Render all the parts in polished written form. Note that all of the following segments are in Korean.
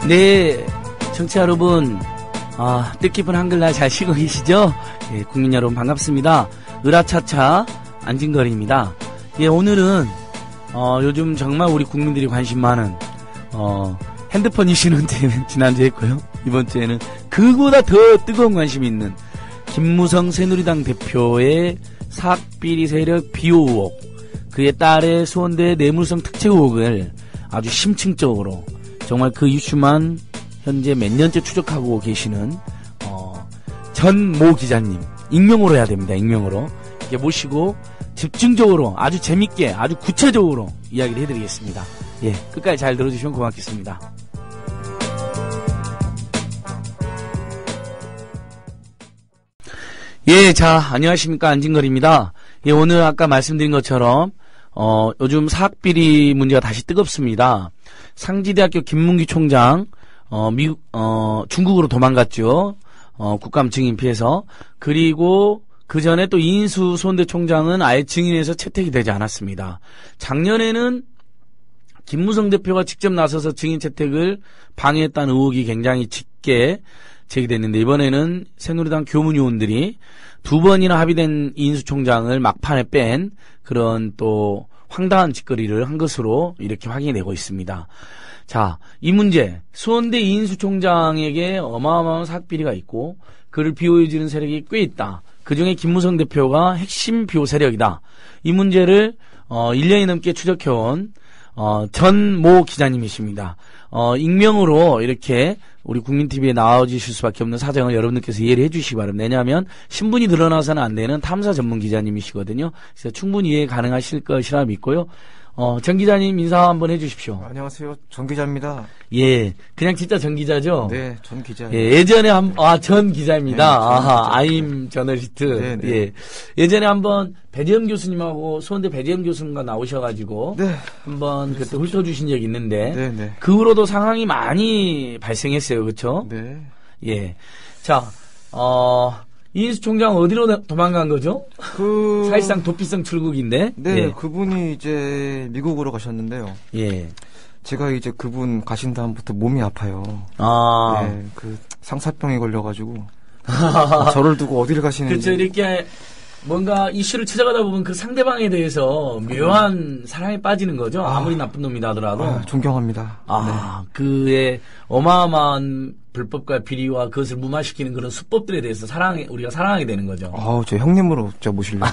네, 청취자 여러분, 뜻깊은 한글날 잘 쉬고 계시죠? 예, 국민 여러분 반갑습니다. 으라차차 안진걸입니다. 예, 오늘은 요즘 정말 우리 국민들이 관심 많은 핸드폰 이슈는 지난주에 했고요. 이번 주에는 그보다 더 뜨거운 관심이 있는 김무성 새누리당 대표의 사학비리 세력 비호 의혹, 그의 딸의 수원대 뇌물성 특채 의혹을 아주 심층적으로 정말 그 이슈만 현재 몇 년째 추적하고 계시는 전모 기자님, 익명으로 해야 됩니다. 익명으로 이렇게 모시고 집중적으로 아주 재밌게 아주 구체적으로 이야기를 해드리겠습니다. 예, 끝까지 잘 들어주시면 고맙겠습니다. 예, 자, 안녕하십니까, 안진걸입니다. 예, 오늘 아까 말씀드린 것처럼 요즘 사학비리 문제가 다시 뜨겁습니다. 상지대학교 김문기 총장 중국으로 도망갔죠. 국감 증인 피해서. 그리고 그 전에 또 이인수 수원대 총장은 아예 증인에서 채택이 되지 않았습니다. 작년에는 김무성 대표가 직접 나서서 증인 채택을 방해했다는 의혹이 굉장히 짙게 제기됐는데, 이번에는 새누리당 교문위원들이 두 번이나 합의된 이인수 총장을 막판에 뺀 그런 또 황당한 짓거리를 한 것으로 이렇게 확인이 되고 있습니다. 자, 이 문제, 수원대 이인수 총장에게 어마어마한 사학비리가 있고 그를 비호해주는 세력이 꽤 있다. 그중에 김무성 대표가 핵심 비호 세력이다. 이 문제를 1년이 넘게 추적해온 전모 기자님이십니다. 익명으로 이렇게 우리 국민TV에 나와주실 수밖에 없는 사정을 여러분들께서 이해를 해주시기 바랍니다. 왜냐하면 신분이 드러나서는 안 되는 탐사 전문 기자님이시거든요. 그래서 충분히 이해 가능하실 것이라 믿고요. 전 기자님 인사 한번 해주십시오. 안녕하세요. 전 기자입니다. 예, 그냥 진짜 전 기자죠? 네, 전 기자예요. 예, 예전에 전 기자입니다. 네, 아하, 아임 저널리스트. 네, 네. 예, 예전에 한번 배재현 교수님하고 수원대 배재현 교수님과 나오셔가지고 네, 한번 그때 훑어주신 적이 있는데, 네, 네. 그 후로도 상황이 많이 발생했어요, 그렇죠? 네. 예, 자, 이인수 총장 어디로 도망간 거죠? 사실상 도피성 출국인데. 네, 예. 그분이 이제 미국으로 가셨는데요. 예. 제가 이제 그분 가신 다음부터 몸이 아파요. 네, 그 상사병에 걸려가지고 저를 두고 어디를 가시는지. 그렇죠. 이렇게 뭔가 이슈를 찾아가다 보면 그 상대방에 대해서 묘한 사랑에 빠지는 거죠. 아무리 나쁜 놈이다 하더라도. 존경합니다. 네. 그의 어마어마한 불법과 비리와 그것을 무마시키는 그런 수법들에 대해서 우리가 사랑하게 되는 거죠. 저 형님으로 진짜 모시려고.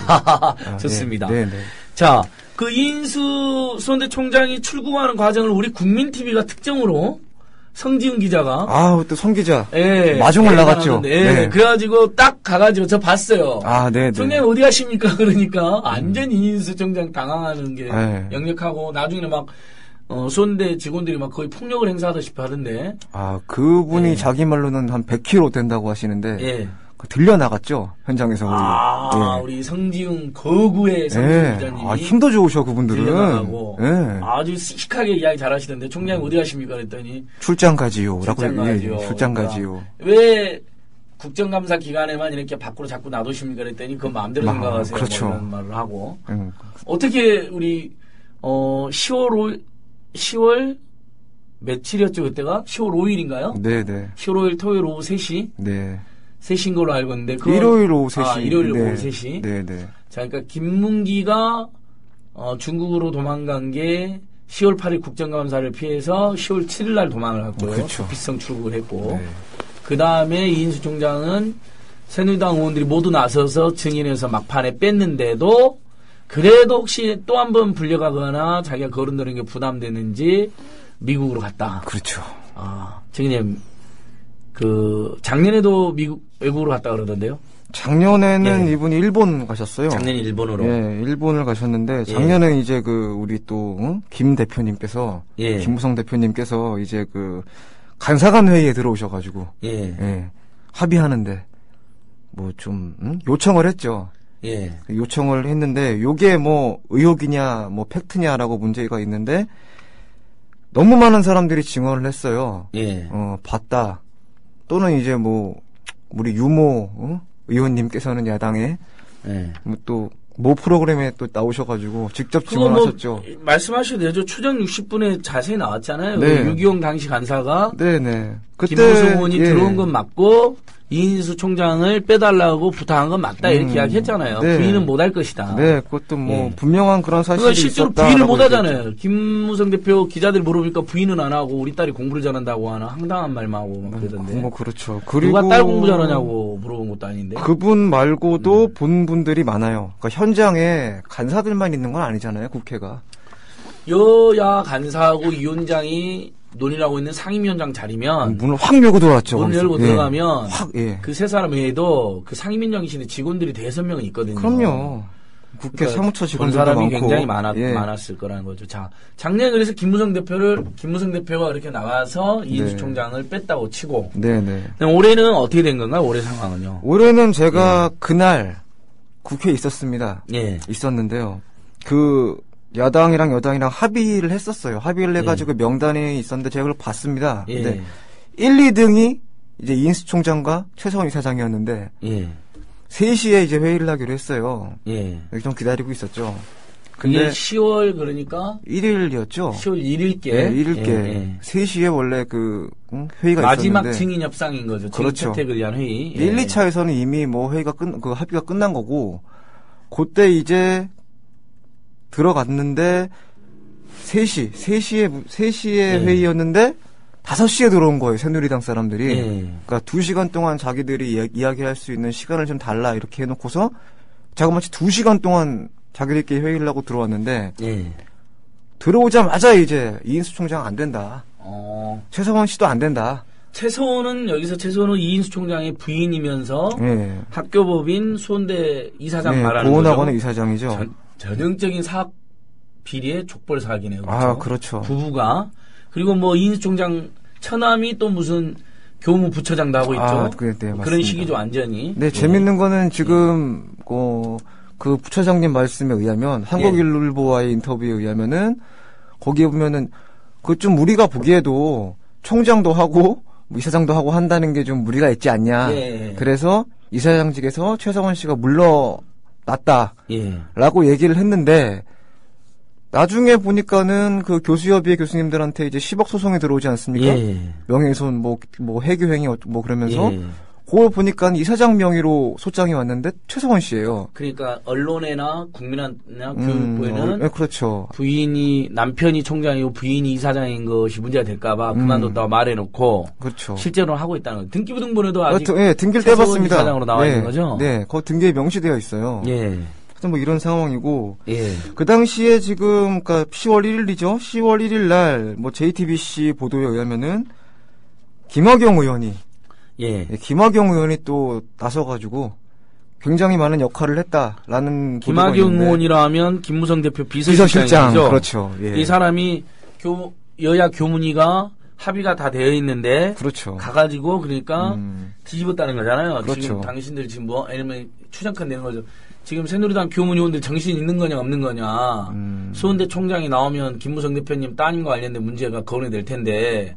좋습니다. 네, 네. 자, 그 이인수 수원대 총장이 출국하는 과정을 우리 국민TV가 특정으로 성지훈 기자가. 또 성 기자. 예. 마중을 나갔죠. 예. 네. 그래가지고 딱 가가지고 저 봤어요. 네. 총장님 어디 가십니까? 그러니까 완전 이인수 총장 당황하는 게 네. 역력하고 나중에는 막 수원대 직원들이 막 거의 폭력을 행사하다시피 하던데. 그분이 예. 자기 말로는 한 100km 된다고 하시는데. 예. 들려 나갔죠 현장에서. 예. 우리 성지훈 거구의 성지훈 기자님이 힘도 좋으셔 그분들은. 들려나가고 예. 아주 씩씩하게 이야기 잘하시던데 총장님 어디 가십니까? 그랬더니 출장 가지요라고. 출장 그러니까 가지요. 왜 국정감사 기간에만 이렇게 밖으로 자꾸 놔두십니까? 그랬더니 그건 마음대로 생각하세요. 그렇죠. 뭐 이런 말을 하고. 어떻게 우리 10월 며칠이었죠 그때가? 10월 5일인가요? 네네. 10월 5일 토요일 오후 3시? 네. 3시인 걸로 알고 있는데. 일요일 오후 3시. 일요일 네. 오후 3시? 네네. 자, 그러니까 김문기가 중국으로 도망간 게 10월 8일 국정감사를 피해서 10월 7일 날 도망을 했고요. 그렇죠. 도피성 출국을 했고. 네. 그 다음에 이인수 총장은 새누리당 의원들이 모두 나서서 증인해서 막판에 뺐는데도 그래도 혹시 또 한 번 불려가거나 자기가 거론되는 게 부담되는지 미국으로 갔다. 그렇죠. 증인님, 작년에도 외국으로 갔다 그러던데요? 작년에는 예. 이분이 일본 가셨어요. 작년에 일본으로. 예, 일본을 가셨는데 작년에 이제 우리 또 김 대표님께서 김무성 대표님께서 이제 간사간 회의에 들어오셔가지고 합의하는데 뭐 좀 요청을 했죠. 예. 요청을 했는데 요게 뭐 의혹이냐 뭐 팩트냐라고 문제가 있는데 너무 많은 사람들이 증언을 했어요. 예. 봤다. 또는 이제 뭐 우리 유모 의원님께서는 야당에 또 모 프로그램에 또 나오셔가지고 직접 지원하셨죠. 말씀하셔도 되죠. 추정 60분에 자세히 나왔잖아요. 네. 유기용 당시 간사가 네네. 그때 김무성 의원이 들어온 건 맞고 이인수 총장을 빼달라고 부탁한 건 맞다 이렇게 이야기했잖아요. 네. 부인은 못할 것이다. 네, 그것도 뭐 분명한 그런 사실이 실제로 있었다. 부인을 못하잖아요. 김무성 대표 기자들이 물어보니까 부인은 안 하고 우리 딸이 공부를 잘한다고 하는 황당한 말만 하고 막 그러던데. 뭐 그렇죠. 그리고 누가 딸 공부 잘하냐고 물어본 것도 아닌데. 그분 말고도 본 분들이 많아요. 그러니까 현장에 간사들만 있는 건 아니잖아요. 국회가. 여야 간사하고 위원장이 논의하고 있는 상임위원장 자리면 문을 확 열고 들어왔죠. 문을 열고 들어가면 예. 그 세 사람 외에도 그 상임위원장이신데 직원들이 5명은 있거든요. 그럼요. 국회 그러니까 사무처 직원들도 사람이 많고. 굉장히 많았을 거라는 거죠. 자, 작년에 그래서 김무성 대표가 이렇게 나와서 이인수 총장을 뺐다고 치고. 네네. 올해는 어떻게 된 건가요? 올해 상황은요? 올해는 제가 그날 국회에 있었습니다. 예. 있었는데요. 그 야당이랑 여당이랑 합의를 했었어요. 합의를 해가지고 명단이 있었는데 제가 그걸 봤습니다. 예. 근데 1, 2등이 이제 이인수 총장과 최성원 이사장이었는데 3시에 이제 회의를 하기로 했어요. 여기 좀 기다리고 있었죠. 근데 10월 그러니까 1일이었죠. 10월 1일께. 네, 1일께 3시에 원래 그 회의가 마지막 있었는데 증인 협상인 거죠. 그렇죠. 증인 채택을 위한 회의. 1, 2차에서는 이미 뭐 회의가 그 합의가 끝난 거고 그때 이제 들어갔는데 3시에 회의였는데 5시에 들어온 거예요. 새누리당 사람들이. 그러니까 2시간 동안 자기들이 이야기할 수 있는 시간을 좀 달라 이렇게 해놓고서 자그마치 2시간 동안 자기들끼리 회의를 하고 들어왔는데 들어오자마자 이제 이인수 총장 안 된다. 최성원 씨도 안 된다. 최성원은 이인수 총장의 부인이면서 학교법인 수원대 이사장 말하는 거죠. 보훈학원의 이사장이죠. 전형적인 사학 비리의 족벌 사학이네요. 그렇죠? 아, 그렇죠. 부부가. 그리고 뭐 이인수 총장 처남이 또 무슨 교무 부처장도 하고 있죠. 네, 그런 식이죠, 완전히. 네, 재밌는 거는 지금 그 부처장님 말씀에 의하면 한국일보와의 인터뷰에 의하면은 거기에 보면은 그 좀 우리가 보기에도 총장도 하고 뭐 이사장도 하고 한다는 게 좀 무리가 있지 않냐. 그래서 이사장직에서 최성원 씨가 물러났다라고 얘기를 했는데 나중에 보니까는 그 교수협의회 교수님들한테 이제 10억 소송이 들어오지 않습니까? 명예훼손 뭐 해교행위 뭐 그러면서 그걸 보니까 이사장 명의로 소장이 왔는데 최성원 씨예요. 그러니까 언론에나 국민이나 교육부에는 그렇죠. 남편이 총장이고 부인이 이사장인 것이 문제가 될까봐 그만뒀다고 말해놓고 그렇죠. 실제로는 하고 있다는 거죠. 등기부 등본에도 아직 등기를 떼봤습니다. 이사장으로 나와 있는 거죠. 네, 그 등기에 명시되어 있어요. 뭐 이런 상황이고 그 당시에 지금 그러니까 10월 1일이죠. 10월 1일 날 뭐 JTBC 보도에 의하면은 김학용 의원이 김학용 의원이 또 나서가지고 굉장히 많은 역할을 했다라는 김학용 의원이라 하면 김무성 대표 비서실장이죠. 그렇죠. 이 사람이 여야 교문위가 합의가 다 되어 있는데 그렇죠. 가가지고 그러니까 뒤집었다는 거잖아요. 그렇죠. 지금 당신들 지금 뭐 아니면 추정컨 내는 거죠. 지금 새누리당 교문위원들 정신 있는 거냐 없는 거냐. 수원대 총장이 나오면 김무성 대표님 따님과 관련된 문제가 거론이 될 텐데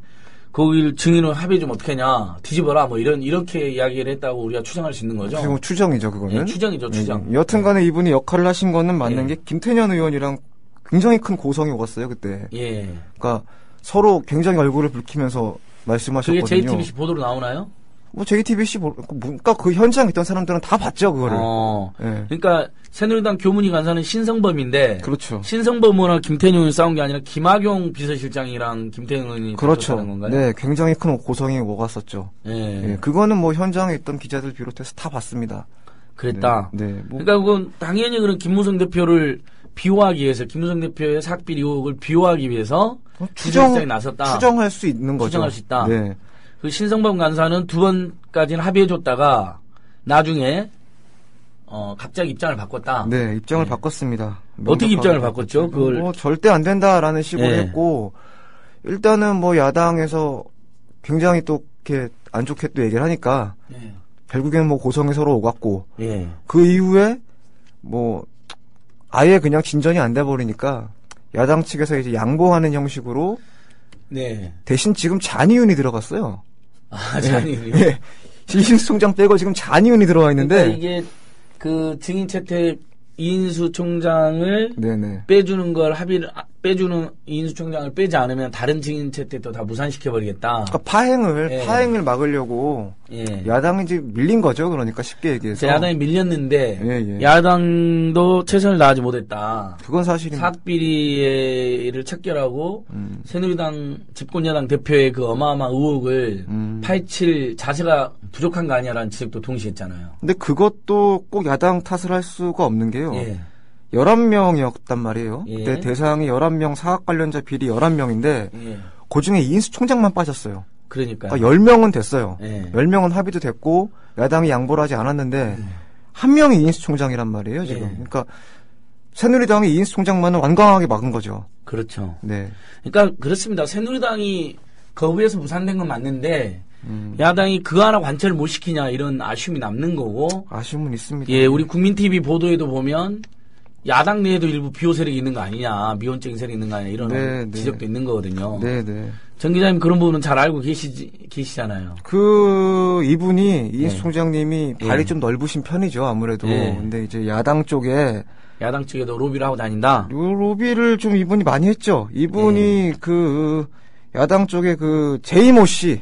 거길 증인을 합의 좀 어떻게 하냐. 뒤집어라. 뭐 이렇게 이야기를 했다고 우리가 추정할 수 있는 거죠. 지금 추정이죠, 그거는. 추정이죠, 추정. 여튼간에 이분이 역할을 하신 거는 맞는 게 김태년 의원이랑 굉장히 큰 고성이 오갔어요, 그때. 그러니까 서로 굉장히 얼굴을 붉히면서 말씀하셨거든요. 그게 JTBC 보도로 나오나요? 뭐 JTBC 그러니까 그 현장에 있던 사람들은 다 봤죠, 그거를. 그러니까 새누리당 교문위 간사는 신성범인데 그렇죠. 신성범 의원과 김태년 의원이 싸운 게 아니라 김학용 비서실장이랑 김태년 의원이 그렇죠. 싸웠다는 건가요? 네, 굉장히 큰 고성이 오갔었죠. 그거는 뭐 현장에 있던 기자들 비롯해서 다 봤습니다. 그랬다. 뭐. 그러니까 그건 당연히 그런 김무성 대표를 비호하기 위해서 김무성 대표의 사학비리 의혹을 비호하기 위해서 비서실장이 나섰다. 추정할 수 있는 거죠. 추정할 수 있다. 네. 그 신성범 간사는 2번까지는 합의해줬다가 나중에 갑자기 입장을 바꿨다. 네, 입장을 바꿨습니다. 어떻게 입장을 바꿨죠? 그걸 뭐 절대 안 된다라는 식으로 했고 일단은 뭐 야당에서 굉장히 또 이렇게 안 좋게 또 얘기를 하니까 결국에는 뭐 고성에 서로 오갔고 그 이후에 뭐 아예 그냥 진전이 안 돼 버리니까 야당 측에서 이제 양보하는 형식으로 대신 지금 잔이윤이 들어갔어요. 잔이윤이. 이인수 총장 빼고 지금 잔이윤이 들어와 있는데 그러니까 이게 그 증인 채택 이인수 총장을 네네. 빼주는 걸 빼주는 이인수 총장을 빼지 않으면 다른 증인체 때도 다 무산시켜버리겠다. 그러니까 파행을 막으려고 야당이 이제 밀린 거죠. 그러니까 쉽게 얘기해서. 야당이 밀렸는데 야당도 최선을 다하지 못했다. 그건 사실입니다. 사학비리를 척결하고 새누리당 집권여당 대표의 그 어마어마한 의혹을 파헤칠 자세가 부족한 거 아니야라는 지적도 동시에 했잖아요. 근데 그것도 꼭 야당 탓을 할 수가 없는 게요. 11명이었단 말이에요. 그때 대상이 11명 사학 관련자 비리 11명인데 그 중에 이인수 총장만 빠졌어요. 그러니까 10명은 됐어요. 10명은 합의도 됐고 야당이 양보를 하지 않았는데 한 명이 이인수 총장이란 말이에요, 지금. 그러니까 새누리당이 이인수 총장만은 완강하게 막은 거죠. 그렇죠. 네. 그러니까 그렇습니다. 새누리당이 거부해서 무산된 건 맞는데 야당이 그거 하나 관철을 못 시키냐 이런 아쉬움이 남는 거고. 아쉬움은 있습니다. 우리 국민TV 보도에도 보면 야당 내에도 일부 비호 세력이 있는 거 아니냐, 미온적인 세력이 있는 거 아니냐 이런 지적도 있는 거거든요. 네네. 정 기자님 그런 부분은 잘 알고 계시잖아요. 이분이 이인수 총장님이 발이 좀 넓으신 편이죠, 아무래도. 근데 이제 야당 쪽에도 로비를 하고 다닌다. 로비를 좀 이분이 많이 했죠. 이분이 야당 쪽에 제이모 씨.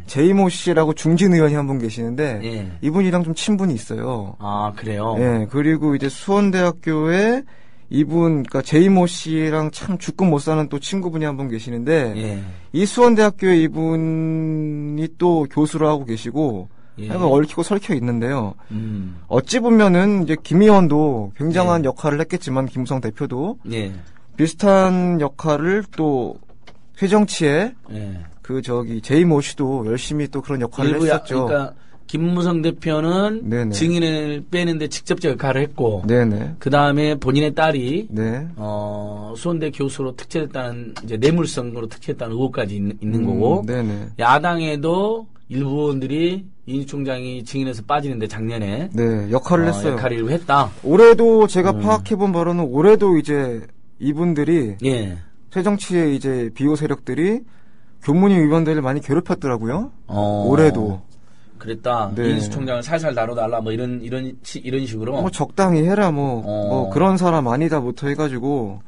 제이모 씨라고 중진 의원이 한 분 계시는데 이분이랑 좀 친분이 있어요. 아, 그래요? 그리고 이제 수원대학교에 그러니까 제이모 씨랑 참 죽고 못 사는 또 친구분이 한 분 계시는데 이 수원대학교에 이분이 또 교수를 하고 계시고 얽히고 설켜 있는데요. 어찌 보면은 이제 김 의원도 굉장한 역할을 했겠지만 김무성 대표도 비슷한 역할을 또 회정치에 제이모 씨도 열심히 또 그런 역할을 했었죠. 그러니까 김무성 대표는 증인을 빼는데 직접적 역할을 했고, 그 다음에 본인의 딸이 수원대 교수로 특채됐다는 이제 뇌물성으로 특채했다는 의혹까지 있는 거고, 야당에도 일부 의원들이 이인수 총장이 증인에서 빠지는데 작년에 역할을 했어요. 역할을 일부 했다. 올해도 제가 파악해본 바로는 올해도 이제 이분들이 새정치의 이제 비호 세력들이 교문위 위원들을 많이 괴롭혔더라고요. 올해도. 그랬다. 이인수 총장을 살살 다뤄달라, 뭐 이런 식으로. 뭐 적당히 해라, 뭐 그런 사람 아니다부터 해가지고.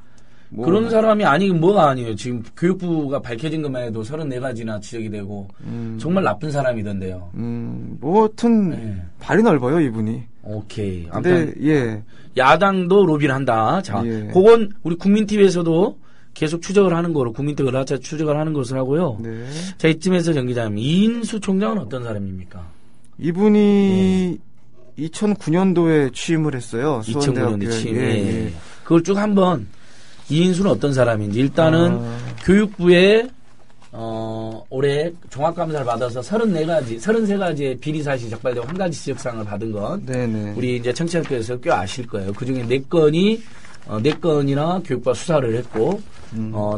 그런 사람이 아니긴 뭐가 아니에요. 지금 교육부가 밝혀진 것만 해도 34가지나 지적이 되고, 정말 나쁜 사람이던데요. 뭐 하여튼, 발이 넓어요, 이분이. 오케이. 근데, 야당도 로비를 한다. 자, 그건 우리 국민TV에서도 계속 추적을 하는 거로 국민TV 라차 추적을 하는 것을 하고요. 자, 이쯤에서 정 기자님, 이인수 총장은 어떤 사람입니까? 이분이 2009년도에 취임을 했어요. 2009년도에 취임. 그걸 쭉 한번 이인수는 어떤 사람인지 일단은 교육부에 올해 종합감사를 받아서 33가지의 비리 사실이 적발되고 한 가지 지적사항을 받은 건 우리 이제 청취자께서 꽤 아실 거예요. 그 중에 4건이나 교육부가 수사를 했고,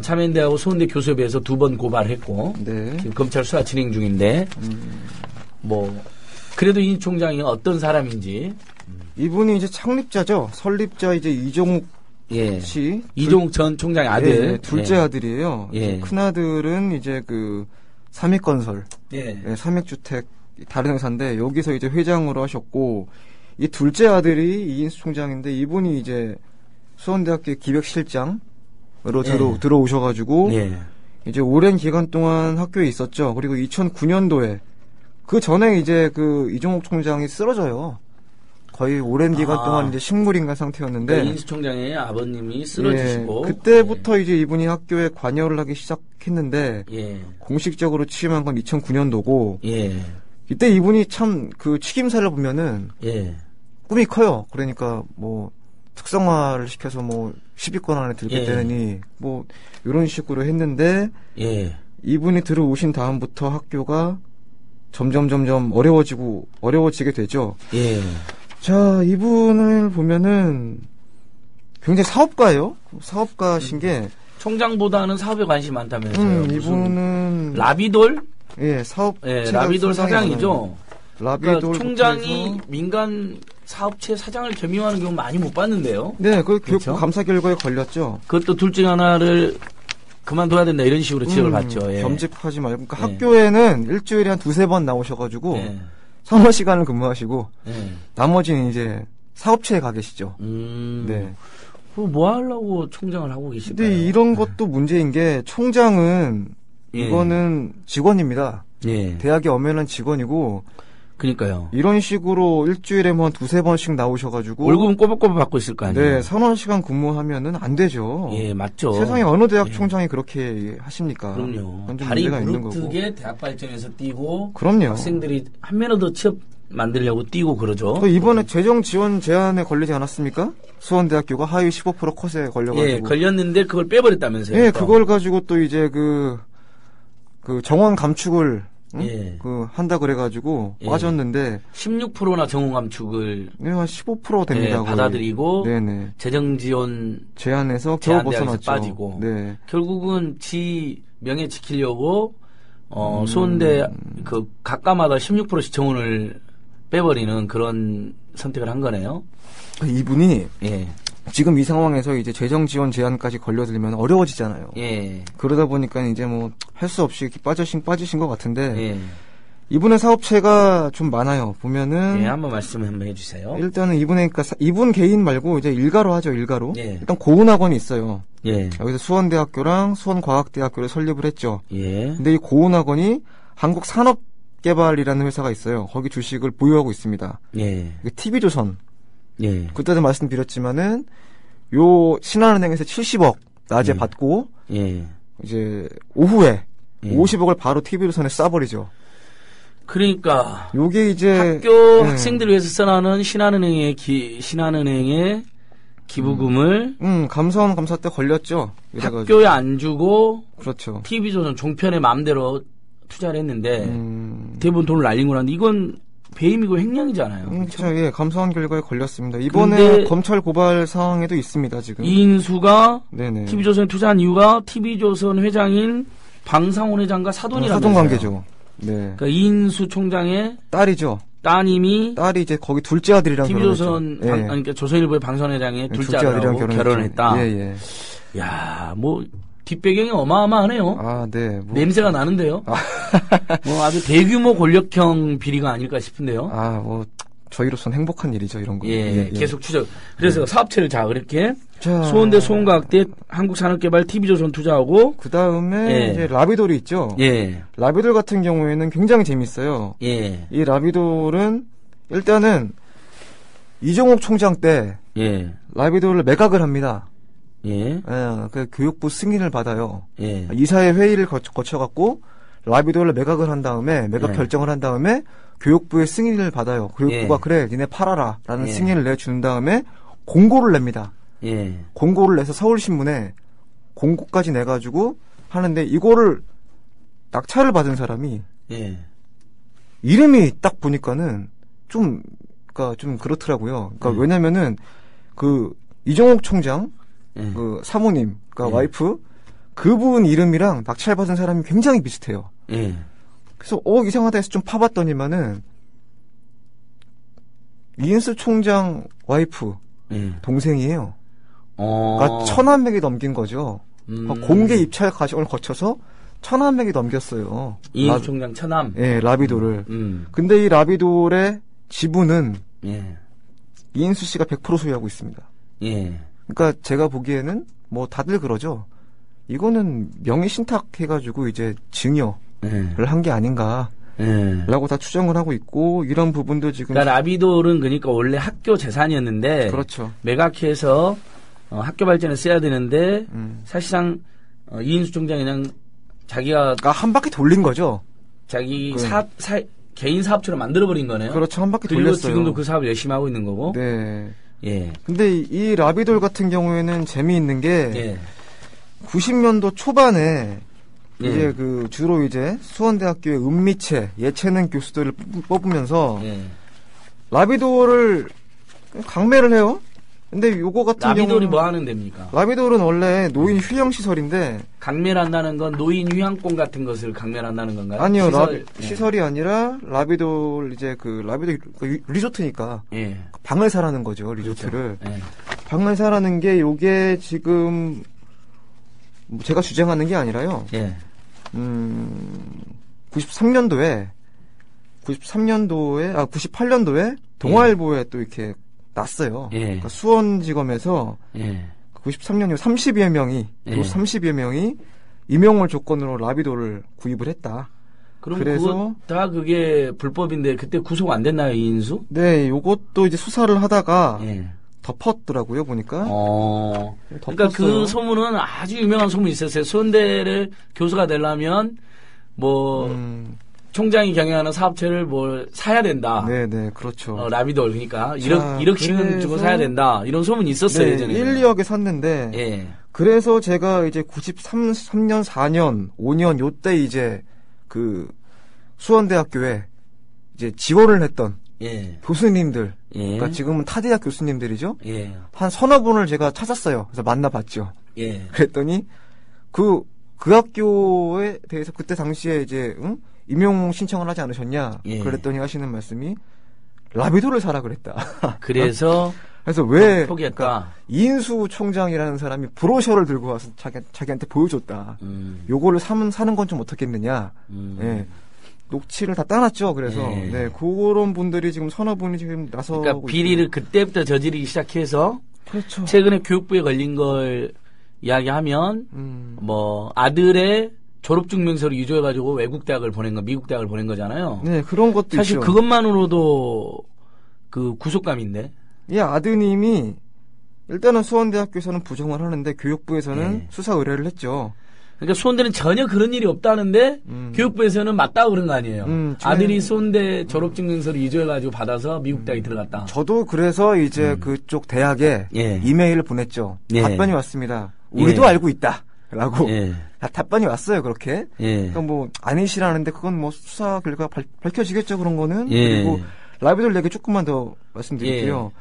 참여연대하고 수원대 교수협의회에서 2번 고발했고, 지금 검찰 수사 진행 중인데, 그래도 이 총장이 어떤 사람인지. 이분이 이제 창립자죠. 설립자 이제 이종욱 씨. 이종욱 전 총장의 아들. 둘째 아들이에요. 큰 아들은 이제 삼익건설. 삼익주택 다른 회사인데, 여기서 이제 회장으로 하셨고, 이 둘째 아들이 이인수 총장인데, 이분이 이제 수원대학교 기획실장으로 들어오셔가지고 이제 오랜 기간 동안 학교에 있었죠. 그리고 2009년도에 그 전에 이제 이종욱 총장이 쓰러져요. 거의 오랜 기간 동안 이제 식물인간 상태였는데 이인수 총장의 아버님이 쓰러지시고 그때부터 이제 이분이 학교에 관여를 하기 시작했는데 공식적으로 취임한 건 2009년도고 이때 이분이 참 취임사를 보면은 꿈이 커요. 그러니까 특성화를 시켜서 10위권 안에 들겠다니 이런 식으로 했는데 이분이 들어오신 다음부터 학교가 점점 어려워지게 되죠. 자, 이분을 보면은 굉장히 사업가예요. 사업가신 게 총장보다는 사업에 관심이 많다면서요. 이분은 라비돌? 라비돌 사장이죠. 라비돌 그러니까 총장이 민간 사업체 사장을 겸임하는 경우 많이 못 봤는데요. 교육부 감사 결과에 걸렸죠. 그것도 둘 중 하나를 그만둬야 된다 이런 식으로 지적을 받죠. 겸직하지 말고. 그러니까 학교에는 일주일에 한 2-3번 나오셔가지고 서너 시간을 근무하시고 나머지는 이제 사업체에 가 계시죠. 네. 뭐 하려고 총장을 하고 계실까요? 근데 이런 것도 문제인 게 총장은 이거는 직원입니다. 예. 대학에 엄연한 직원이고 그러니까요. 이런 식으로 일주일에 뭐 두세 번씩 나오셔가지고 월급은 꼬박꼬박 받고 있을 거 아니에요? 네, 서너 시간 근무하면은 안 되죠. 예, 맞죠. 세상에 어느 대학 총장이 그렇게 하십니까? 그럼요. 좀 다리 문제가 있는 거고. 부르트게 대학 발전에서 뛰고 그럼요. 학생들이 한 면허도 취업 만들려고 뛰고 그러죠. 또 이번에 재정 지원 제한에 걸리지 않았습니까? 수원대학교가 하위 15% 컷에 걸려가지고. 예, 걸렸는데 그걸 빼버렸다면서요. 예, 또. 그걸 가지고 또 이제 그 정원 감축을 예. 한다 그래가지고 예. 빠졌는데 16%나 정원 감축을 네, 한 15% 됩니다. 예, 받아들이고 네네. 재정 지원 제한에서 겨우 제한대학에서 벗어났죠. 빠지고 네. 결국은 지 명예 지키려고 수원대 그 각과마다 16%씩 정원을 빼버리는 그런 선택을 한 거네요. 이분이 예. 지금 이 상황에서 이제 재정 지원 제한까지 걸려들면 어려워지잖아요. 예. 그러다 보니까 이제 뭐 할 수 없이 이렇게 빠지신 것 같은데 예. 이분의 사업체가 좀 많아요. 보면은 예, 한번 말씀 한번 해주세요. 일단은 이분 개인 말고 이제 일가로 하죠. 일가로. 예. 일단 고은학원이 있어요. 예. 여기서 수원대학교랑 수원과학대학교를 설립을 했죠. 예. 근데 이 고은학원이 한국산업개발이라는 회사가 있어요. 거기 주식을 보유하고 있습니다. 예. TV조선. 예. 그때도 말씀드렸지만은 요 신한은행에서 70억 낮에 받고 예. 이제 오후에 예. 50억을 바로 TV조선에 쏴버리죠. 그러니까 요게 이제 학교 학생들을 위해서 써나는 신한은행의 기부금을 감사원 감사 때 걸렸죠. 이래가지고. 학교에 안 주고 그렇죠. TV조선 종편에 마음대로 투자를 했는데 대부분 돈을 날린 거라는데 이건 배임이고 횡령이잖아요. 그렇죠. 예, 감사원 결과에 걸렸습니다. 이번에 근데 검찰 고발 사항에도 있습니다. 지금. 이인수가 네네. TV조선에 투자한 이유가 TV조선 회장인 방상훈 회장과 사돈이라면서요. 사돈 관계죠. 네. 그러니까 이인수 총장의 딸이죠. 딸이 이제 거기 둘째 아들이랑 TV조선 결혼했죠. 예. 그러니까 조선일보의 방선 회장의 둘째 아들이랑 아들하고 결혼했다. 예, 예. 야, 뭐 뒷배경이 어마어마하네요. 아, 네. 냄새가 나는데요. 뭐 아주 대규모 권력형 비리가 아닐까 싶은데요. 아, 뭐 저희로서는 행복한 일이죠, 이런 거. 예, 계속 추적. 그래서 사업체를 그렇게 자, 수원대 수원과학대 한국산업개발 TV조선 투자하고 그 다음에 이제 라비돌이 있죠. 예. 라비돌 같은 경우에는 굉장히 재밌어요. 예. 이 라비돌은 일단은 이종옥 총장 때 라비돌을 매각을 합니다. 예. 그 교육부 승인을 받아요. 예. 이사회 회의를 거쳐갖고 라비돌을 매각을 한 다음에 매각 결정을 한 다음에 교육부의 승인을 받아요. 교육부가 그래 니네 팔아라라는 승인을 내준 다음에 공고를 냅니다. 공고를 내서 서울신문에 공고까지 내가지고 하는데 이거를 낙찰을 받은 사람이 이름이 딱 보니까는 좀 그렇더라고요. 그러니까 왜냐면은 그 이종옥 총장 그 사모님, 그러니까 와이프 그분 이름이랑 낙찰 받은 사람이 굉장히 비슷해요. 그래서 이상하다 해서 좀 파봤더니만은 이인수 총장 와이프 동생이에요. 그러니까 1,000만 명이 넘긴 거죠. 그러니까 공개 입찰 과정을 거쳐서 1,000만 명이 넘겼어요. 이인수 총장 처남. 예, 라비돌을. 근데 이 라비돌의 지분은 이인수 씨가 100% 소유하고 있습니다. 그러니까 제가 보기에는 뭐 다들 그러죠. 이거는 명의 신탁해가지고 이제 증여를 한 게 아닌가. 라고 다 추정을 하고 있고 이런 부분도 지금. 그러니까 라비돌은 그러니까 원래 학교 재산이었는데. 그렇죠. 매각해서 학교 발전에 써야 되는데 사실상 이인수 총장이 그냥 자기가 한 바퀴 돌린 거죠. 자기 개인 사업체로 만들어버린 거네요. 그렇죠. 한 바퀴 그리고 돌렸어요. 지금도 그 사업을 열심히 하고 있는 거고. 네. 예. 근데 이 라비돌 같은 경우에는 재미있는 게 90년도 초반에 이제 그 주로 이제 수원대학교의 은미체 예체능 교수들을 뽑으면서 라비돌을 강매를 해요. 근데 요거 같은 라비돌이 뭐 하는 데입니까? 라비돌은 원래 노인 휴양 시설인데 강매를 한다는 건 노인 휴양권 같은 것을 강매를 한다는 건가요? 아니요. 시설이 아니라 라비돌 이제 그 라비돌 리조트니까 방을 사라는 거죠. 리조트를. 그렇죠. 방을 사라는 게 요게 지금 제가 주장하는 게 아니라요. 98년도에 동아일보에 또 이렇게 났어요. 그러니까 수원지검에서 93년 30여 명이 30여 명이 임용을 조건으로 라비도를 구입을 했다. 그럼 그래서 다 그게 불법인데 그때 구속 안 됐나요, 이인수? 네, 요것도 이제 수사를 하다가 덮었더라고요, 보니까. 그러니까 그 소문은 아주 유명한 소문이 있었어요. 수원대를 교수가 되려면 총장이 경영하는 사업체를 뭘 사야 된다. 네네, 그렇죠. 라비돌, 그러니까 1억씩은 주고 사야 된다. 이런 소문이 있었어요, 예전에. 1, 2억에 샀는데. 그래서 제가 이제 93년, 4년, 5년 요때 이제 그 수원대학교에 이제 지원을 했던 교수님들, 그러니까 지금은 타대학 교수님들이죠. 한 서너 분을 제가 찾았어요. 그래서 만나봤죠. 그랬더니 그 학교에 대해서 그때 당시에 이제 임용 신청을 하지 않으셨냐? 그랬더니 하시는 말씀이 라비도를 사라 그랬다. 그래서 왜 포기했다. 그러니까 이인수 총장이라는 사람이 브로셔를 들고 와서 자기한테 보여줬다. 요거를 사는 건 좀 어떻겠느냐? 녹취를 다 따놨죠. 그래서 그런 분들이 지금 서너 분이 지금 나서고 그러니까 비리를 그때부터 저지르기 시작해서 그렇죠. 최근에 교육부에 걸린 걸 이야기하면 아들의 졸업증명서를 유조해가지고 외국 대학을 미국 대학을 보낸 거잖아요. 네, 그런 것도 사실 있죠. 그것만으로도 그 구속감인데. 이 아드님이 일단은 수원대학교에서는 부정을 하는데 교육부에서는 수사 의뢰를 했죠. 그러니까 수원대는 전혀 그런 일이 없다는데 교육부에서는 맞다고 그런 거 아니에요. 아들이 수원대 졸업증명서를 유조해가지고 받아서 미국 대학에 들어갔다. 저도 그래서 이제 그쪽 대학에 이메일을 보냈죠. 답변이 왔습니다. 우리도 알고 있다. 라고 답변이 왔어요. 그렇게. 그러니까 아니시라는데 그건 수사 결과 밝혀지겠죠. 그런 거는. 그리고 라비돌 얘기 조금만 더 말씀드릴게요.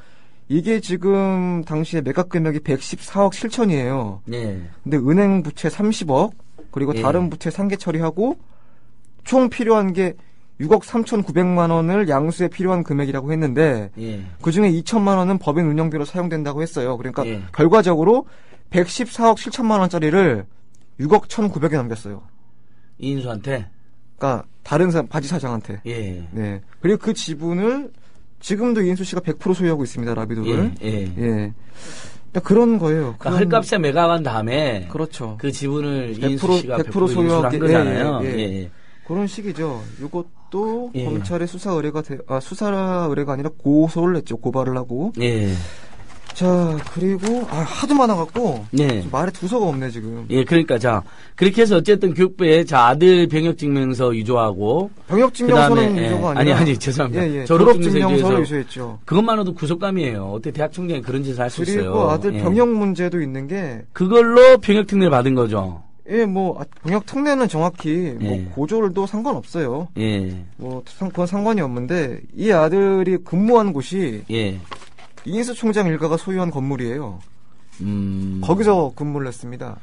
이게 지금 당시에 매각 금액이 114억 7천이에요. 근데 은행 부채 30억 그리고 다른 부채 상계 처리하고 총 필요한 게 6억 3,900만 원을 양수에 필요한 금액이라고 했는데 그중에 2천만 원은 법인 운영비로 사용된다고 했어요. 그러니까 결과적으로 114억 7천만 원짜리를 6억 1,900에 넘겼어요. 이인수한테? 그러니까 다른 바지 사장한테. 네. 그리고 그 지분을 지금도 이인수 씨가 100% 소유하고 있습니다. 라비도를. 그러니까 그런 거예요. 그러니까 헐값에 매각한 다음에 그렇죠. 그 지분을 이인수 씨가 100% 소유한 거잖아요. 그런 식이죠. 이것도 검찰의 수사 의뢰가 아니라 고소를 했죠. 고발을 하고. 자, 그리고 하도 많아갖고 말에 두서가 없네 지금. 그러니까 그렇게 해서 어쨌든 교육부에 아들 병역증명서 유조하고 병역증명서는 유조가 아니라 아니 죄송합니다. 졸업증명서를 유조했죠. 그것만으로도 구속감이에요. 어떻게 대학 총장이 그런 짓을 할 수 있어요? 그리고 아들 병역 문제도 있는 게 그걸로 병역특례를 받은 거죠. 병역특례는 정확히 고졸도 상관없어요. 그건 상관이 없는데 이 아들이 근무한 곳이 이인수 총장 일가가 소유한 건물이에요. 거기서 근무를 했습니다.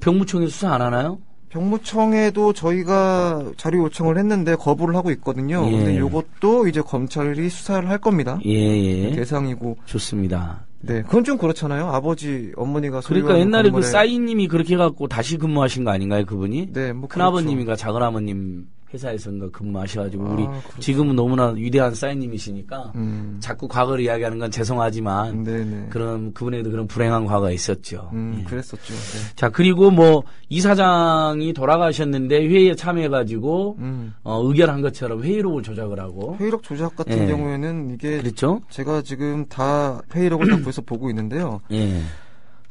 병무청에 수사 안 하나요? 병무청에도 저희가 자료 요청을 했는데 거부를 하고 있거든요. 근데 이것도 이제 검찰이 수사를 할 겁니다. 대상이고. 좋습니다. 네, 그건 좀 그렇잖아요. 아버지, 어머니가 소유한 그러니까 옛날에 건물에. 그 싸이님이 그렇게 해갖고 다시 근무하신 거 아닌가요, 그분이? 네, 큰아버님인가 작은아버님 회사에서인가 근무하셔가지고 우리 지금은 너무나 위대한 싸이님이시니까 자꾸 과거를 이야기하는 건 죄송하지만 그런 그분에도 그런 불행한 과거가 있었죠. 그랬었죠. 자, 그리고 이 사장이 돌아가셨는데 회의에 참여해가지고 의결한 것처럼 회의록을 조작을 하고 회의록 조작 같은 경우에는 이게 그렇죠? 제가 지금 다 회의록을 다 구해서 보고 있는데요.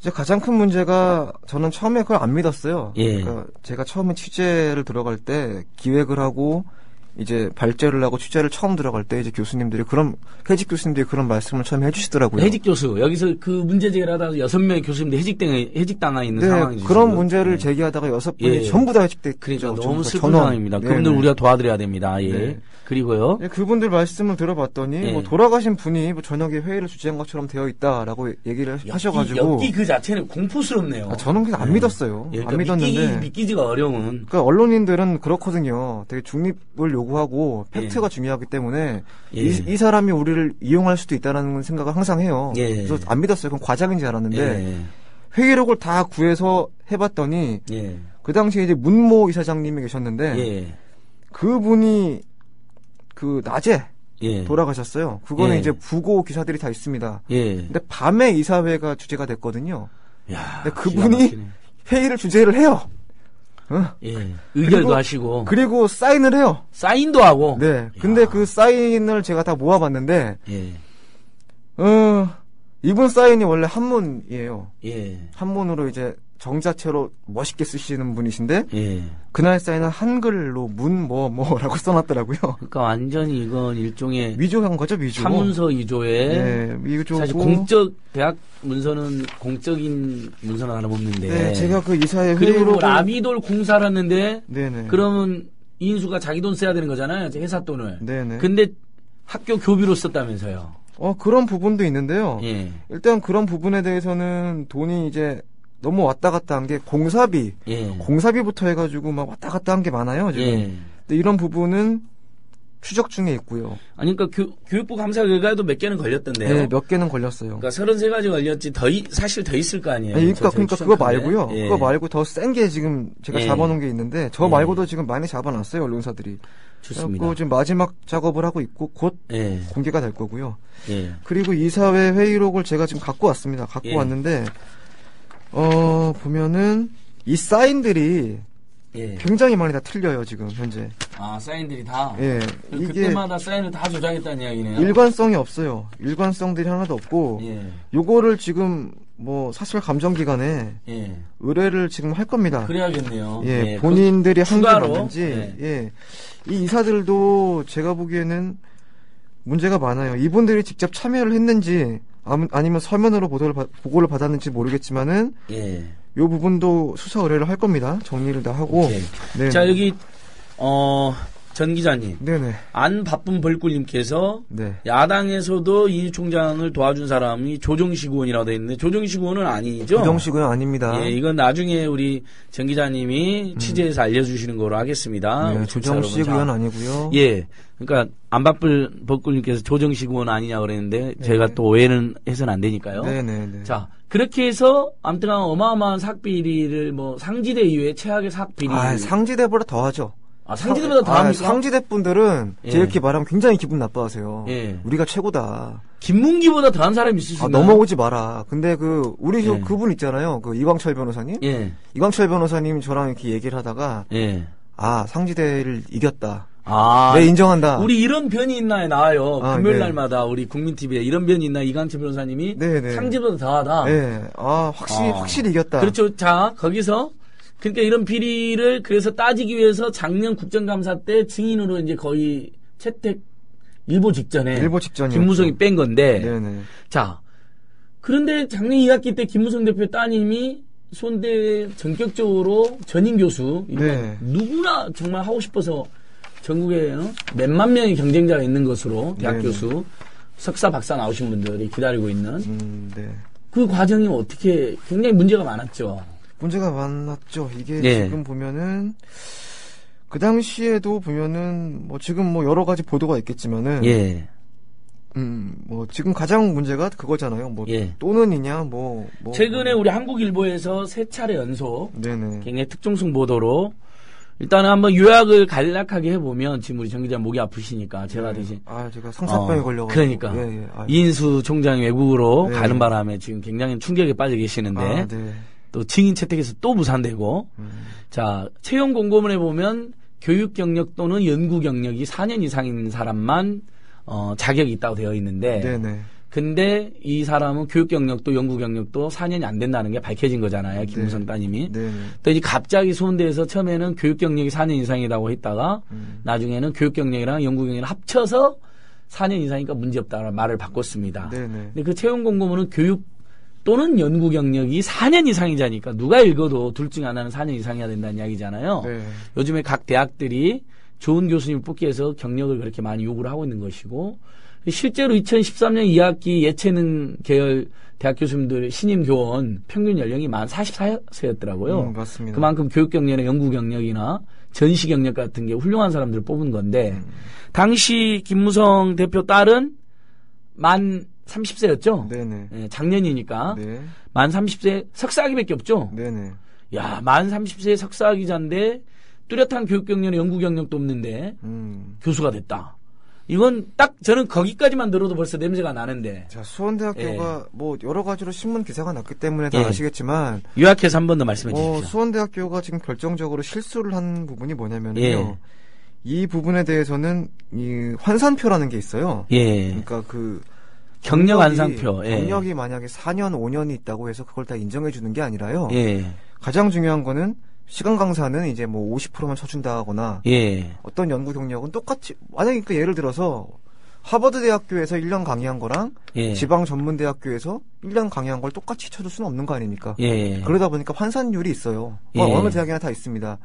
이제 가장 큰 문제가 저는 처음에 그걸 안 믿었어요. 그러니까 제가 처음에 취재를 들어갈 때 기획을 하고 이제 발제를 하고 취재를 처음 들어갈 때 이제 해직 교수님들이 그런 말씀을 처음에 해주시더라고요. 해직 교수 여기서 그 문제 제기를 하다가 6명의 교수님들 해직당해 있는 상황이죠. 그런 문제를 제기하다가 6분이 전부 다 해직됐죠. 그러니까 너무 슬픈 상황입니다. 그분들 우리가 도와드려야 됩니다. 그리고요. 그분들 말씀을 들어봤더니 돌아가신 분이 저녁에 회의를 주재한 것처럼 되어 있다라고 얘기를 하셔가지고 엽기 그 자체는 공포스럽네요. 저는 그냥 안 믿었어요. 그러니까 안 믿었는데 믿기지가 어려운. 그러니까 언론인들은 그렇거든요. 되게 중립을 요구하고 팩트가 중요하기 때문에 이 사람이 우리를 이용할 수도 있다는 생각을 항상 해요. 그래서 안 믿었어요. 그건 과장인지 알았는데 회의록을 다 구해서 해봤더니 그 당시에 이제 문모 이사장님이 계셨는데 그분이 그 낮에 예. 돌아가셨어요. 그거는 예. 이제 부고 기사들이 다 있습니다. 예. 근데 밤에 이사회가 주제가 됐거든요. 야, 근데 그분이 회의를 주재를 해요. 예. 의결도 하시고. 그리고 사인을 해요. 사인도 하고. 네. 근데 그 사인을 제가 다 모아봤는데, 예. 이분 사인이 원래 한문이에요. 예. 한문으로 이제 정자체로 멋있게 쓰시는 분이신데, 예. 그날 사인은 한글로 뭐라고 써놨더라고요. 그러니까 완전히 이건 일종의 위조한 거죠, 위조. 사문서 위조에. 네, 위조고. 사실 대학 문서는 공적인 문서는 다름없는데. 네, 제가 그 이사회 그리고 회의록을 라비돌 공사를 했는데. 네네. 그러면 이인수가 자기 돈 써야 되는 거잖아요, 회사 돈을. 네네. 근데 학교 교비로 썼다면서요. 그런 부분도 있는데요. 예. 일단 그런 부분에 대해서는 돈이 이제 너무 왔다 갔다 한 게 공사비, 예. 공사비부터 해가지고 막 왔다 갔다 한 게 많아요, 지금. 예. 근데 이런 부분은 추적 중에 있고요. 아니, 그러니까 교육부 감사 결과에도 몇 개는 걸렸던데요. 네, 몇 개는 걸렸어요. 그러니까 33가지 걸렸지, 사실 더 있을 거 아니에요. 아니, 그러니까 그거 말고요. 예. 그거 말고 더 센 게 지금 제가 예. 잡아놓은 게 있는데, 저 말고도 지금 많이 잡아놨어요, 언론사들이. 좋습니다. 그리고 지금 마지막 작업을 하고 있고, 곧 예. 공개가 될 거고요. 예. 그리고 이사회 회의록을 제가 지금 갖고 왔습니다. 갖고 예. 왔는데, 보면은, 이 사인들이 예. 굉장히 많이 다 틀려요, 지금, 현재. 아, 사인들이 다? 예. 이게 그때마다 사인을 다 조작했다는 이야기네요. 일관성이 없어요. 일관성들이 하나도 없고, 예. 요거를 지금, 사실 감정기관에 예. 의뢰를 지금 할 겁니다. 그래야겠네요. 예, 본인들이 한 게 추가로? 맞는지, 예. 예. 이 이사들도 제가 보기에는 문제가 많아요. 이분들이 직접 참여를 했는지, 아니면 서면으로 보고를 받았는지 모르겠지만은, 예. 요 부분도 수사 의뢰를 할 겁니다. 정리를 다 하고. 오케이. 네. 자, 여기, 전 기자님. 네네. 안 바쁜 벌꿀님께서 네. 야당에서도 이 총장을 도와준 사람이 조정식 의원이라고 되어 있는데 조정식 의원은 아니죠? 조정식 의원 아닙니다. 예, 이건 나중에 우리 전 기자님이 취재해서 알려주시는 거로 하겠습니다. 네, 조정식 의원 아니고요. 예, 그러니까 안 바쁠 벌꿀님께서 조정식 의원 아니냐 그랬는데 제가 또 오해는 해서는 안 되니까요. 네네네. 자, 그렇게 해서 아무튼 어마어마한 삭비리를 상지대 이후에 최악의 삭비리. 상지대보다 더하죠. 상지대보다 더 합니까? 상지대 분들은 예. 이렇게 말하면 굉장히 기분 나빠하세요. 예. 우리가 최고다. 김문기보다 더한 사람이 있을 수 있나요? 넘어오지 마라. 근데 우리 예. 그분 있잖아요. 이광철 변호사님. 예. 이광철 변호사님 저랑 이렇게 얘기를 하다가 예. 상지대를 이겼다. 아. 네, 인정한다. 우리 이런 변이 있나요? 나와요. 금요일 네. 날마다 우리 국민TV에 이런 변이 있나? 이광철 변호사님이 네네. 상지보다 더하다. 네. 확실히 이겼다. 그렇죠. 자, 거기서 그러니까 이런 비리를 그래서 따지기 위해서 작년 국정감사 때 증인으로 이제 거의 채택 일보 직전에 김무성이 뺀 건데. 네네. 자, 그런데 작년 2학기 때 김무성 대표 따님이 손대 전격적으로 전임 교수. 네. 누구나 정말 하고 싶어서 전국에 몇만 명의 경쟁자가 있는 것으로 대학 네네. 교수 석사 박사 나오신 분들이 기다리고 있는 네. 그 과정이 어떻게 굉장히 문제가 많았죠. 문제가 많았죠. 이게 예. 지금 보면은 그 당시에도 보면은 지금 여러 가지 보도가 있겠지만은 예. 지금 가장 문제가 그거잖아요. 예. 또는이냐 최근에 우리 한국일보에서 세 차례 연속 네네. 굉장히 특종성 보도로 일단은 한번 요약을 간략하게 해보면 지금 우리 정 기자 목이 아프시니까 제가 대신 제가 상사병에 걸려가지고 그러니까 예. 이인수 총장이 외국으로 네. 가는 바람에 지금 굉장히 충격에 빠져 계시는데 네. 또 증인 채택에서 또 무산되고 자 채용 공고문에 보면 교육 경력 또는 연구 경력이 4년 이상인 사람만 자격이 있다고 되어 있는데 네네. 근데 이 사람은 교육 경력도 연구 경력도 4년이 안 된다는 게 밝혀진 거잖아요. 김무성 따님이. 네네. 또 이제 갑자기 소운대에서 처음에는 교육 경력이 4년 이상이라고 했다가 나중에는 교육 경력이랑 연구 경력을 합쳐서 4년 이상이니까 문제없다라는 말을 바꿨습니다. 네네. 근데 그 채용 공고문은 교육 또는 연구 경력이 4년 이상이자니까 누가 읽어도 둘 중 하나는 4년 이상이어야 된다는 이야기잖아요. 네. 요즘에 각 대학들이 좋은 교수님을 뽑기 위해서 경력을 그렇게 많이 요구를 하고 있는 것이고 실제로 2013년 2학기 예체능 계열 대학 교수님들 신임 교원 평균 연령이 만 44세였더라고요. 맞습니다. 그만큼 교육 경력이나 연구 경력이나 전시 경력 같은 게 훌륭한 사람들을 뽑은 건데 당시 김무성 대표 딸은 만 30세였죠? 네네. 예, 작년이니까. 네. 만 30세 석사학위밖에 없죠? 네네. 야, 만 30세 석사학위자인데 뚜렷한 교육 경력이나 연구 경력도 없는데 교수가 됐다. 이건 딱 저는 거기까지만 들어도 벌써 냄새가 나는데. 자, 수원대학교가 뭐 여러 가지로 신문 기사가 났기 때문에 다 아시겠지만 요약해서 한 번 더 말씀해 주십시오. 수원대학교가 지금 결정적으로 실수를 한 부분이 뭐냐면요. 이 부분에 대해서는 이 환산표라는 게 있어요. 그러니까 그 경력 환산표. 경력이 만약에 4년, 5년이 있다고 해서 그걸 다 인정해 주는 게 아니라요. 가장 중요한 거는 시간 강사는 이제 뭐 50%만 쳐준다거나 어떤 연구 경력은 똑같이 만약에 그 예를 들어서 하버드 대학교에서 1년 강의한 거랑 지방 전문 대학교에서 1년 강의한 걸 똑같이 쳐줄 수는 없는 거 아닙니까? 그러다 보니까 환산율이 있어요. 어느 대학이나 다 있습니다.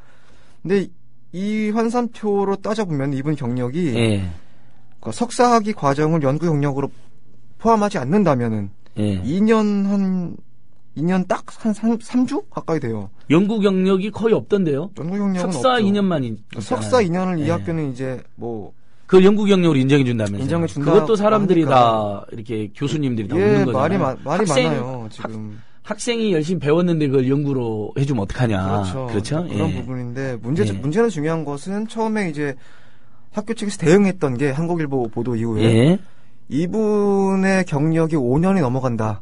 근데 이 환산표로 따져보면 이분 경력이 그러니까 석사학위 과정을 연구 경력으로 포함하지 않는다면은 2년 딱 한 3주 가까이 돼요. 연구 경력이 거의 없던데요. 연구 경력은 석사 없죠. 2년만 석사 2년을 이 학교는 이제 뭐 그 연구 경력으로 인정해 준다면서요. 인정해 준다. 그것도 사람들이 다 이렇게 교수님들이 다 묻는 거잖아요. 말이 많아요. 지금 학생이 열심히 배웠는데 그걸 연구로 해주면 어떡하냐. 그렇죠. 그런 부분인데 문제는 중요한 것은 처음에 이제 학교 측에서 대응했던 게 한국일보 보도 이후에 이분의 경력이 5년이 넘어간다.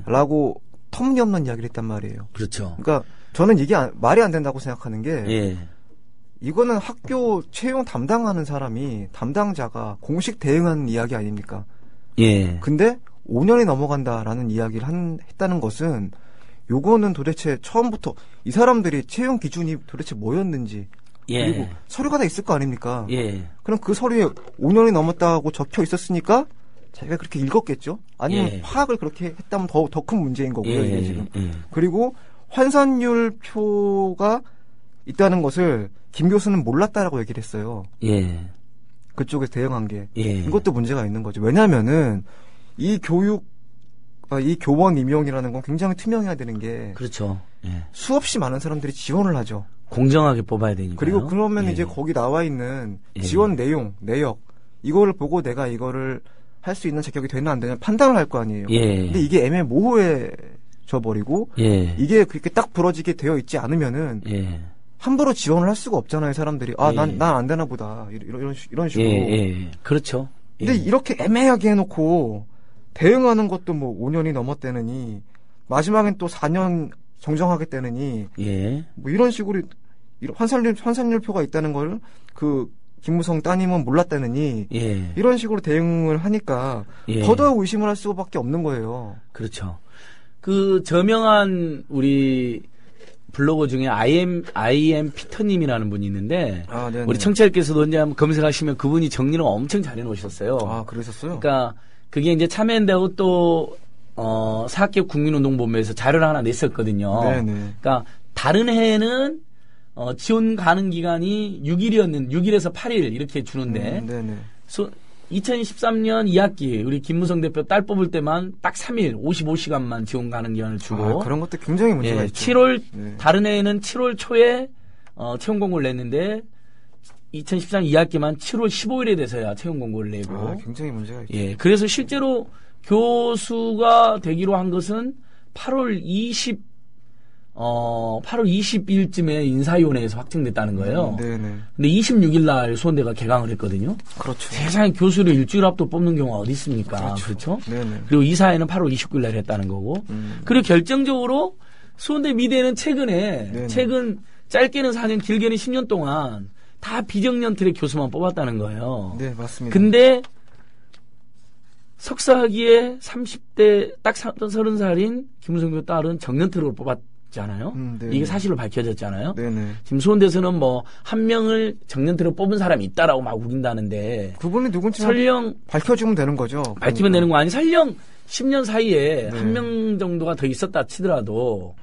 라고 터무니없는 이야기를 했단 말이에요. 그렇죠. 그러니까 저는 이게 말이 안 된다고 생각하는 게 이거는 학교 채용 담당하는 담당자가 공식 대응하는 이야기 아닙니까? 근데 5년이 넘어간다라는 이야기를 했다는 것은 요거는 도대체 처음부터 이 사람들이 채용 기준이 도대체 뭐였는지 그리고 서류가 다 있을 거 아닙니까? 그럼 그 서류에 5년이 넘었다고 적혀 있었으니까 자기가 그렇게 읽었겠죠? 아니면 파악을 그렇게 했다면 더 큰 문제인 거고요, 이게 지금. 그리고 환산율 표가 있다는 것을 김 교수는 몰랐다라고 얘기를 했어요. 그쪽에서 대응한 게. 이것도 문제가 있는 거죠. 왜냐면은 이 교원 임용이라는 건 굉장히 투명해야 되는 게. 그렇죠. 수없이 많은 사람들이 지원을 하죠. 공정하게 뽑아야 되니까. 그리고 그러면 이제 거기 나와 있는 지원 내역, 이거를 보고 내가 이거를 할 수 있는 자격이 되나 안 되나 판단을 할 거 아니에요. 근데 이게 애매모호해져 버리고 이게 그렇게 딱 부러지게 되어 있지 않으면은 함부로 지원을 할 수가 없잖아요, 사람들이. 난 안 되나 보다. 이런 식으로. 그렇죠. 근데 이렇게 애매하게 해놓고 대응하는 것도 뭐 5년이 넘었대느니 마지막엔 또 4년 정정하겠다느니 뭐 이런 식으로 환산율표가 있다는 걸 그 김무성 따님은 몰랐다느니 이런 식으로 대응을 하니까 더더욱 의심을 할 수밖에 없는 거예요. 그렇죠. 그 저명한 우리 블로거 중에 IM 피터님이라는 분이 있는데 우리 청취자께서도 언제 한번 검색하시면 그분이 정리를 엄청 잘 해놓으셨어요. 그러셨어요? 그러니까 그게 이제 참여연대하고 또 사학기업 국민운동본부에서 자료를 하나 냈었거든요. 그러니까 다른 해에는 지원 가능 기간이 6일에서 8일 이렇게 주는데 2013년 2학기 우리 김무성 대표 딸 뽑을 때만 딱 3일 55시간만 지원 가능 기간을 주고 그런 것도 굉장히 문제가 있죠. 7월 다른 해에는 7월 초에 채용 공고를 냈는데 2013년 2학기만 7월 15일에 돼서야 채용 공고를 내고 굉장히 문제가 있죠. 그래서 실제로 교수가 되기로 한 것은 8월 20일쯤에 인사위원회에서 확정됐다는 거예요. 근데 26일 날 수원대가 개강을 했거든요. 그렇죠. 세상에 교수를 일주일 앞도 뽑는 경우가 어디 있습니까? 그렇죠? 그리고 이사회는 8월 29일 날 했다는 거고. 그리고 결정적으로 수원대 미대는 최근 짧게는 4년, 길게는 10년 동안 다 비정년 트랙 교수만 뽑았다는 거예요. 네, 맞습니다. 근데 석사학위에 30대 딱 30살인 김무성 교수 딸은 정년 트랙으로 뽑았잖아요. 이게 사실로 밝혀졌잖아요. 지금 수원대에서는 뭐 한 명을 정년 트랙으로 뽑은 사람이 있다라고 막 우긴다는데 그분이 누군지 설령 밝혀주면 되는 거죠. 밝히면 되는 거 아니 설령 10년 사이에 한 명 정도가 더 있었다 치더라도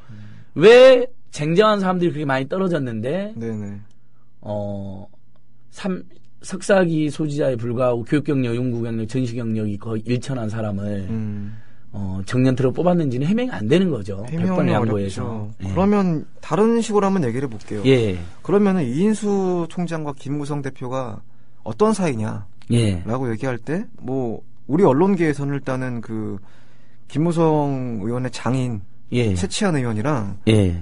왜 쟁쟁한 사람들이 그렇게 많이 떨어졌는데 석사학위 소지자에 불과하고 교육경력, 연구경력, 전시경력이 거의 일천한 사람을 정년트로 뽑았는지는 해명이 안 되는 거죠. 100번의 양보해서. 그러면 다른 식으로 한번 얘기를 해볼게요. 그러면은 이인수 총장과 김무성 대표가 어떤 사이냐? 라고 얘기할 때, 뭐 우리 언론계에서는 일단은 그 김무성 의원의 장인 최치한 의원이랑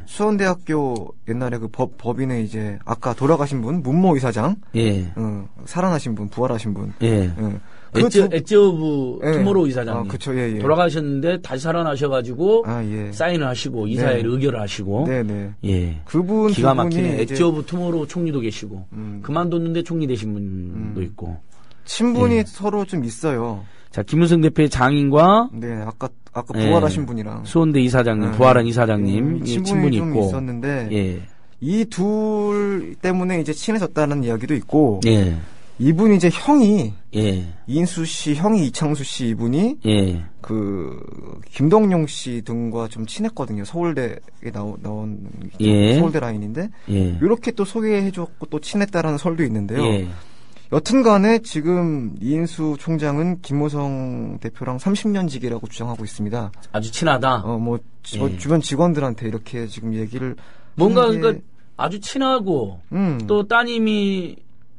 수원대학교 옛날에 그 법인의 이제 아까 돌아가신 분 문모 이사장, 살아나신 분, 부활하신 분, 엣지 오브 투모로우 이사장님. 그쵸, 돌아가셨는데 다시 살아나셔가지고 사인을 하시고 이사회에 의결을 하시고. 그분 기가 막히네. 엣지 오브 투모로우 총리도 계시고 그만뒀는데 총리 되신 분도 있고. 친분이 서로 좀 있어요. 자, 김무성 대표의 장인과 아까 부활하신 분이랑 수원대 이사장님, 부활한 이사장님 친분이 좀 있고 있었는데 이 둘 때문에 이제 친해졌다는 이야기도 있고 이분이 이제 형이 이인수 씨 형이 이창수 씨 이분이 그 김동용 씨 등과 좀 친했거든요. 서울대에 나온 서울대 라인인데 이렇게 또 소개해줬고 또 친했다라는 설도 있는데요. 여튼간에 지금 이인수 총장은 김무성 대표랑 30년 지기라고 주장하고 있습니다. 아주 친하다. 주변 직원들한테 이렇게 지금 얘기를 뭔가 그러니까 아주 친하고 또 따님이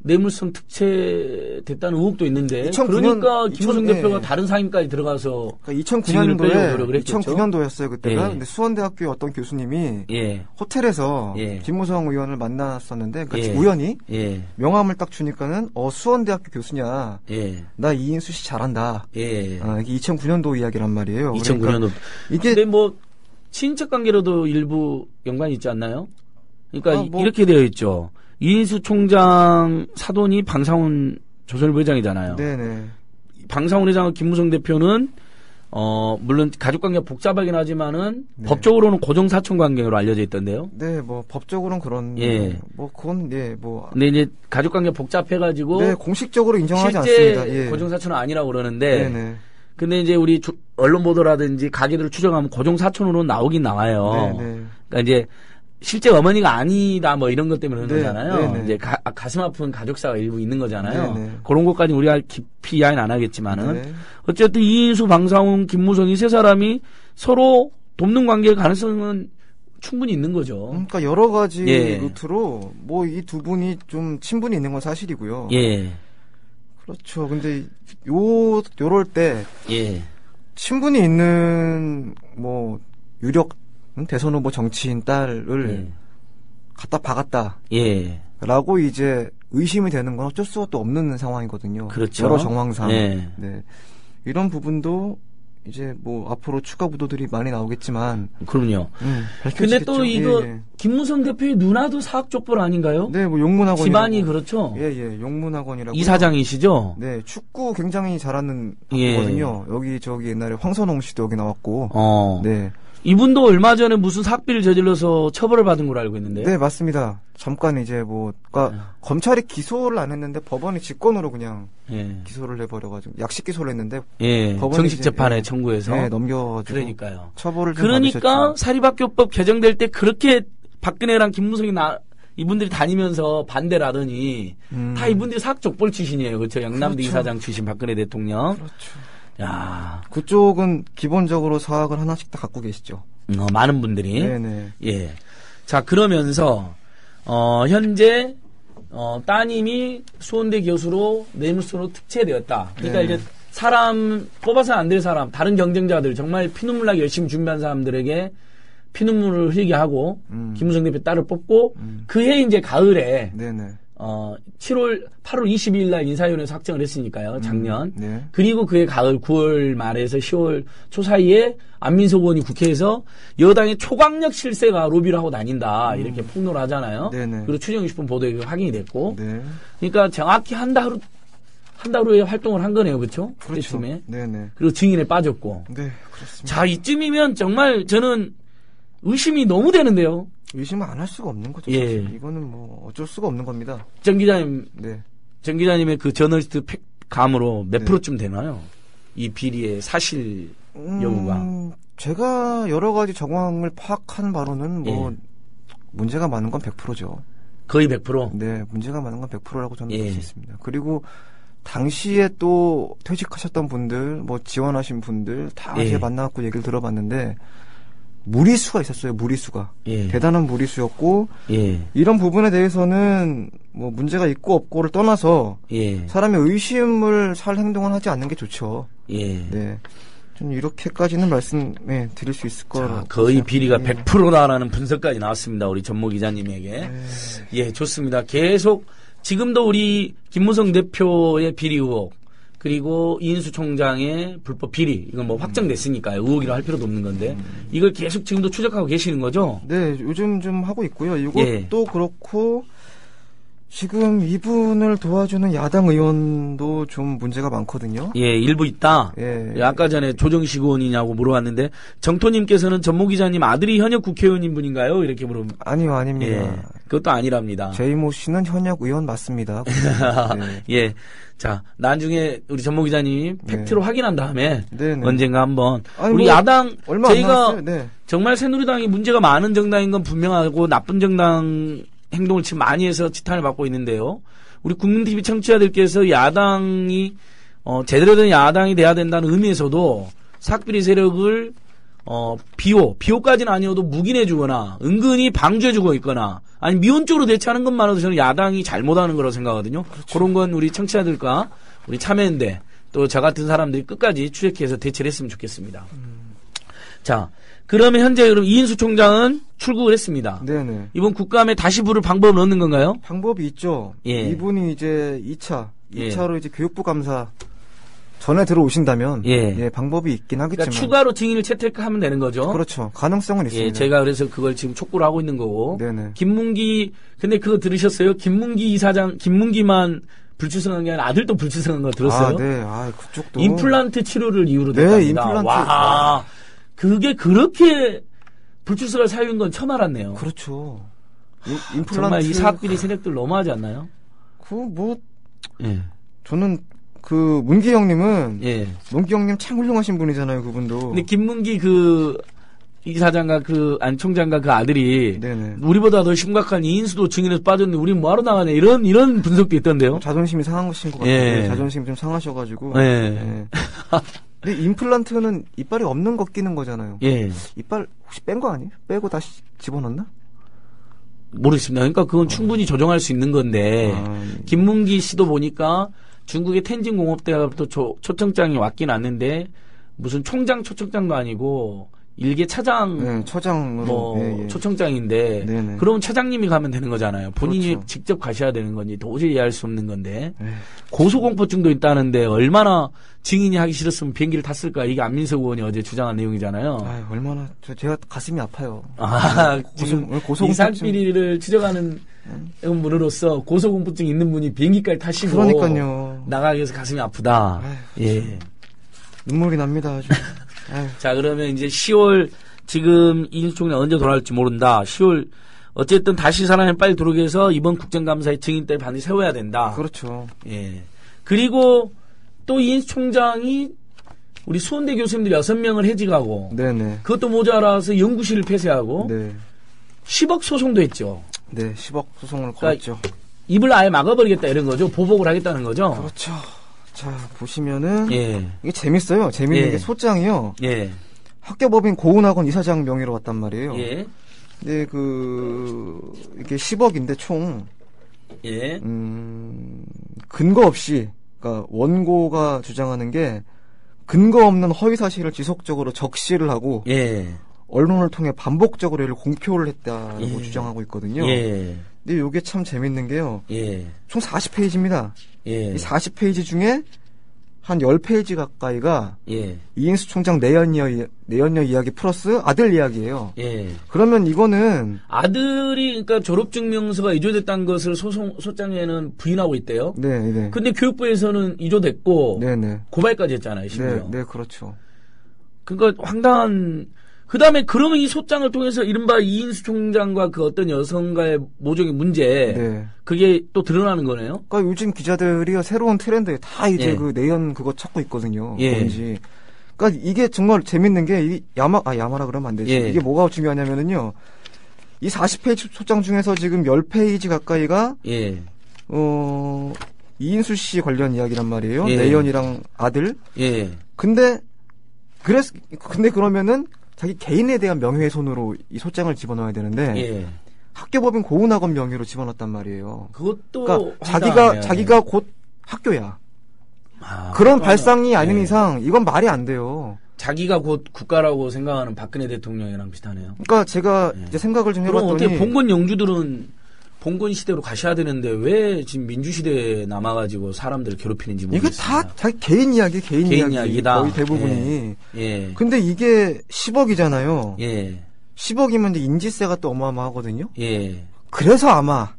뇌물성 특채됐다는 의혹도 있는데 그러니까 김무성 대표가 다른 상임까지 들어가서 2009년도였어요 그때가. 근데 수원대학교의 어떤 교수님이 호텔에서 김무성 의원을 만났었는데 우연히 명함을 딱 주니까는 수원대학교 교수냐, 나 이인수 씨 잘한다. 이게 2009년도 이야기란 말이에요. 2009년도. 그러니까 이게 근데 뭐 친인척 관계로도 일부 연관이 있지 않나요? 그러니까 이렇게 되어 있죠. 이인수 총장 사돈이 방상훈 조선일보 회장이잖아요. 네네. 방상훈 회장과 김무성 대표는 물론 가족관계가 복잡하긴 하지만은 법적으로는 고정사촌 관계로 알려져 있던데요. 네, 뭐 법적으로는 그런 그건 근데 이제 가족관계 복잡해가지고 공식적으로 인정하지 실제 않습니다. 고정사촌은 아니라고 그러는데. 근데 이제 우리 언론 보도라든지 가게들을 추정하면 고정사촌으로 나오긴 나와요. 그러니까 이제 실제 어머니가 아니다 뭐 이런 것 때문에 그런 거잖아요. 이제 가슴 아픈 가족사가 일부 있는 거잖아요. 그런 것까지 우리가 깊이 이야기는 안 하겠지만은 어쨌든 이인수, 방상훈, 김무성 이 세 사람이 서로 돕는 관계의 가능성은 충분히 있는 거죠. 그러니까 여러 가지 루트로 뭐 이 두 분이 좀 친분이 있는 건 사실이고요. 그렇죠. 근데 요럴 때 친분이 있는 뭐 유력 대선 후보 정치인 딸을 갖다 박았다. 라고 이제 의심이 되는 건 어쩔 수가 없는 상황이거든요. 그렇죠. 여러 정황상. 이런 부분도 이제 뭐 앞으로 추가 보도들이 많이 나오겠지만. 그럼요. 근데 또 이거 김무성 대표의 누나도 사학족벌 아닌가요? 네, 뭐 용문학원. 집안이 그렇죠. 용문학원이라고. 이사장이시죠? 네, 축구 굉장히 잘하는 학교거든요. 여기 저기 옛날에 황선홍 씨도 여기 나왔고. 네. 이분도 얼마 전에 무슨 사학비를 저질러서 처벌을 받은 걸로 알고 있는데요. 네, 맞습니다. 잠깐 이제 검찰이 기소를 안 했는데 법원이 직권으로 그냥 기소를 해버려가지고 약식 기소를 했는데 법원이 정식 재판에 청구해서 넘겨가지고 그러니까요. 처벌을 그러니까 받으셨죠. 사립학교법 개정될 때 그렇게 박근혜랑 김무성이 이분들이 다니면서 반대를 하더니 다 이분들이 사학족벌 출신이에요. 그렇죠. 영남대 이사장 출신 박근혜 대통령. 그렇죠. 야, 그쪽은 기본적으로 사학을 하나씩 다 갖고 계시죠. 많은 분들이. 자, 그러면서 현재 따님이 수원대 교수로 뇌물수로 특채되었다. 그러니까 이제 사람 뽑아서는 안 될 사람, 다른 경쟁자들 정말 피눈물 나게 열심히 준비한 사람들에게 피눈물을 흘리게 하고 김무성 대표 딸을 뽑고 그해 이제 가을에 8월 22일 날 인사위원회에서 확정을 했으니까요. 작년. 그리고 그해 가을 9월 말에서 10월 초 사이에 안민석 의원이 국회에서 여당의 초강력 실세가 로비를 하고 다닌다. 이렇게 폭로를 하잖아요. 그리고 추정유식품 보도에 확인이 됐고. 그러니까 정확히 한 달 후에 활동을 한 거네요. 그렇죠? 그렇죠. 그때쯤에. 그리고 증인에 빠졌고. 네, 그렇습니다. 자, 이쯤이면 정말 저는 의심이 너무 되는데요. 의심을 안 할 수가 없는 거죠. 이거는 뭐 어쩔 수가 없는 겁니다. 정 기자님, 정 기자님의 그 저널리스트 감으로 몇 프로쯤 되나요? 이 비리의 사실 여부가. 제가 여러 가지 정황을 파악한 바로는 뭐 문제가 많은 건 100%죠. 거의 100%? 네, 문제가 많은 건 100%라고 저는 볼 수 있습니다. 그리고 당시에 또 퇴직하셨던 분들, 뭐 지원하신 분들 다 제가 만나갖고 얘기를 들어봤는데 무리수가 있었어요. 무리수가 대단한 무리수였고 이런 부분에 대해서는 뭐 문제가 있고 없고를 떠나서 사람의 의심을 살 행동을 하지 않는 게 좋죠. 네. 좀 이렇게까지는 드릴 수 있을 거라고. 거의 비리가 100%다라는 분석까지 나왔습니다. 우리 전모 기자님에게. 네. 예, 좋습니다. 계속 지금도 우리 김무성 대표의 비리 의혹 그리고 이인수 총장의 불법 비리 이건 뭐 확정됐으니까요. 의혹이라 할 필요도 없는 건데 이걸 계속 지금도 추적하고 계시는 거죠? 네, 요즘 좀 하고 있고요. 이것도 그렇고 지금 이분을 도와주는 야당 의원도 좀 문제가 많거든요. 예, 일부 있다. 예. 아까 전에 조정식 의원이냐고 물어봤는데 정토님께서는 전모 기자님 아들이 현역 국회의원인 분인가요? 이렇게 물어보면 아니요, 아닙니다. 예, 그것도 아니랍니다. 제이모 씨는 현역 의원 맞습니다. 네. 예. 자, 나중에 우리 전모 기자님 팩트로 확인한 다음에 언젠가 한번 우리 야당 저희가 정말 새누리당이 문제가 많은 정당인 건 분명하고 나쁜 정당 행동을 지금 많이 해서 지탄을 받고 있는데요. 우리 국민TV 청취자들께서 야당이 제대로 된 야당이 돼야 된다는 의미에서도 삭비리 세력을 비호까지는 아니어도 묵인해주거나 은근히 방조해주고 있거나 아니 미온적으로 대처하는 것만으로도 저는 야당이 잘못하는 거라고 생각하거든요. 그렇죠. 그런 건 우리 청취자들과 우리 참여연대 또 저 같은 사람들이 끝까지 추적해서 대처를 했으면 좋겠습니다. 자, 그러면 현재 그럼 이인수 총장은 출국을 했습니다. 네네. 이번 국감에 다시 부를 방법을 얻는 건가요? 방법이 있죠. 예. 이분이 이제 2차로 이제 교육부 감사 전에 들어오신다면 방법이 있긴 하겠지만 그러니까 추가로 증인을 채택하면 되는 거죠. 그렇죠. 가능성은 있습니다. 예, 제가 그래서 그걸 지금 촉구를 하고 있는 거고. 네네. 김문기 근데 그거 들으셨어요? 김문기 이사장 김문기만 불출석한 게 아니라 아들도 불출석한 거 들었어요? 아, 네. 그쪽도 임플란트 치료를 이유로 됐답니다. 네, 임플란트. 와, 그게 그렇게 불출석할 사유인 건 처음 알았네요. 그렇죠. 임플란트 정말 이 사학비리 세력들 너무하지 않나요? 저는 문기 형님은 문기 형님 참 훌륭하신 분이잖아요. 그분도. 근데 김문기 이사장과 총장과 그 아들이 우리보다 더 심각한 이인수도 증인에서 빠졌는데 우리 뭐하러 나가냐 이런 분석도 있던데요. 자존심이 상한 것인 것 같아요. 자존심이 좀 상하셔가지고. 근데 임플란트는 이빨이 없는 거 끼는 거잖아요. 이빨 혹시 뺀 거 아니에요? 빼고 다시 집어넣나? 모르겠습니다. 그러니까 그건 충분히 조정할 수 있는 건데 김문기 씨도 보니까 중국의 텐진 공업대학부터 초청장이 왔긴 왔는데 무슨 총장 초청장도 아니고 일개 차장 처장으로 초청장인데 그러면 차장님이 가면 되는 거잖아요. 본인이 그렇죠. 직접 가셔야 되는 건지 도저히 이해할 수 없는 건데 고소공포증도 있다는데 얼마나 증인이 하기 싫었으면 비행기를 탔을까. 이게 안민석 의원이 어제 주장한 내용이잖아요. 얼마나 제가 가슴이 아파요. 지금 이삭비리를 추적하는 분으로서 고소공포증 있는 분이 비행기까지 타시고 그러니까요. 나가기 위해서 가슴이 아프다. 눈물이 납니다. 아주. 자, 그러면 이제 10월 지금 이인수 총장 언제 돌아올지 모른다. 10월 어쨌든 다시 사람이 빨리 들어오게 해서 이번 국정감사의 증인 때문에 반드시 세워야 된다. 그렇죠. 그리고 또 이인수 총장이 우리 수원대 교수님들 6명을 해직하고 그것도 모자라서 연구실을 폐쇄하고 10억 소송도 했죠. 10억 소송을 걸었죠. 입을 아예 막아버리겠다 이런 거죠. 보복을 하겠다는 거죠. 그렇죠. 자, 보시면은 이게 재밌어요. 재밌는 게 소장이요. 학교법인 고은학원 이사장 명의로 왔단 말이에요. 근데 이게 10억인데 총 근거 없이 그러니까 원고가 주장하는 게 근거 없는 허위 사실을 지속적으로 적시를 하고 언론을 통해 반복적으로 이를 공표를 했다고 주장하고 있거든요. 근데 이게 참 재밌는 게요. 총 40페이지입니다. 이 40페이지 중에 한 10페이지 가까이가 이인수 총장 내연녀 이야기 플러스 아들 이야기예요. 그러면 이거는 아들이 그러니까 졸업증명서가 이조됐다는 것을 소장에는 부인하고 있대요. 근데 교육부에서는 이조됐고 고발까지 했잖아요. 심지어. 그렇죠. 그러니까 황당한. 그다음에 그러면 이 소장을 통해서 이른바 이인수 총장과 그 어떤 여성과의 모종의 문제 그게 또 드러나는 거네요. 그러니까 요즘 기자들이 새로운 트렌드에 다 이제 그 내연 그거 찾고 있거든요. 뭔지. 그러니까 이게 정말 재밌는 게 이 야마라 그러면 안 되지. 이게 뭐가 중요하냐면은요. 이 40페이지 소장 중에서 지금 10페이지 가까이가 이인수 씨 관련 이야기란 말이에요. 내연이랑 아들. 근데 그러면은 자기 개인에 대한 명예훼손으로 이 소장을 집어넣어야 되는데 학교법인 고은학원 명의로 집어넣었단 말이에요. 그것도 그러니까 자기가 곧 학교야. 그런 발상이 아닌 이상 이건 말이 안 돼요. 자기가 곧 국가라고 생각하는 박근혜 대통령이랑 비슷하네요. 그러니까 제가 이제 생각을 좀 해봤더니 그럼 어떻게 봉건 영주들은 봉건 시대로 가셔야 되는데 왜 지금 민주시대에 남아가지고 사람들을 괴롭히는지 모르겠어요. 이게 다 자기 개인 이야기, 개인 이야기다. 거의 대부분이. 예. 근데 이게 10억이잖아요. 예. 10억이면 이제 인지세가 또 어마어마하거든요. 예. 그래서 아마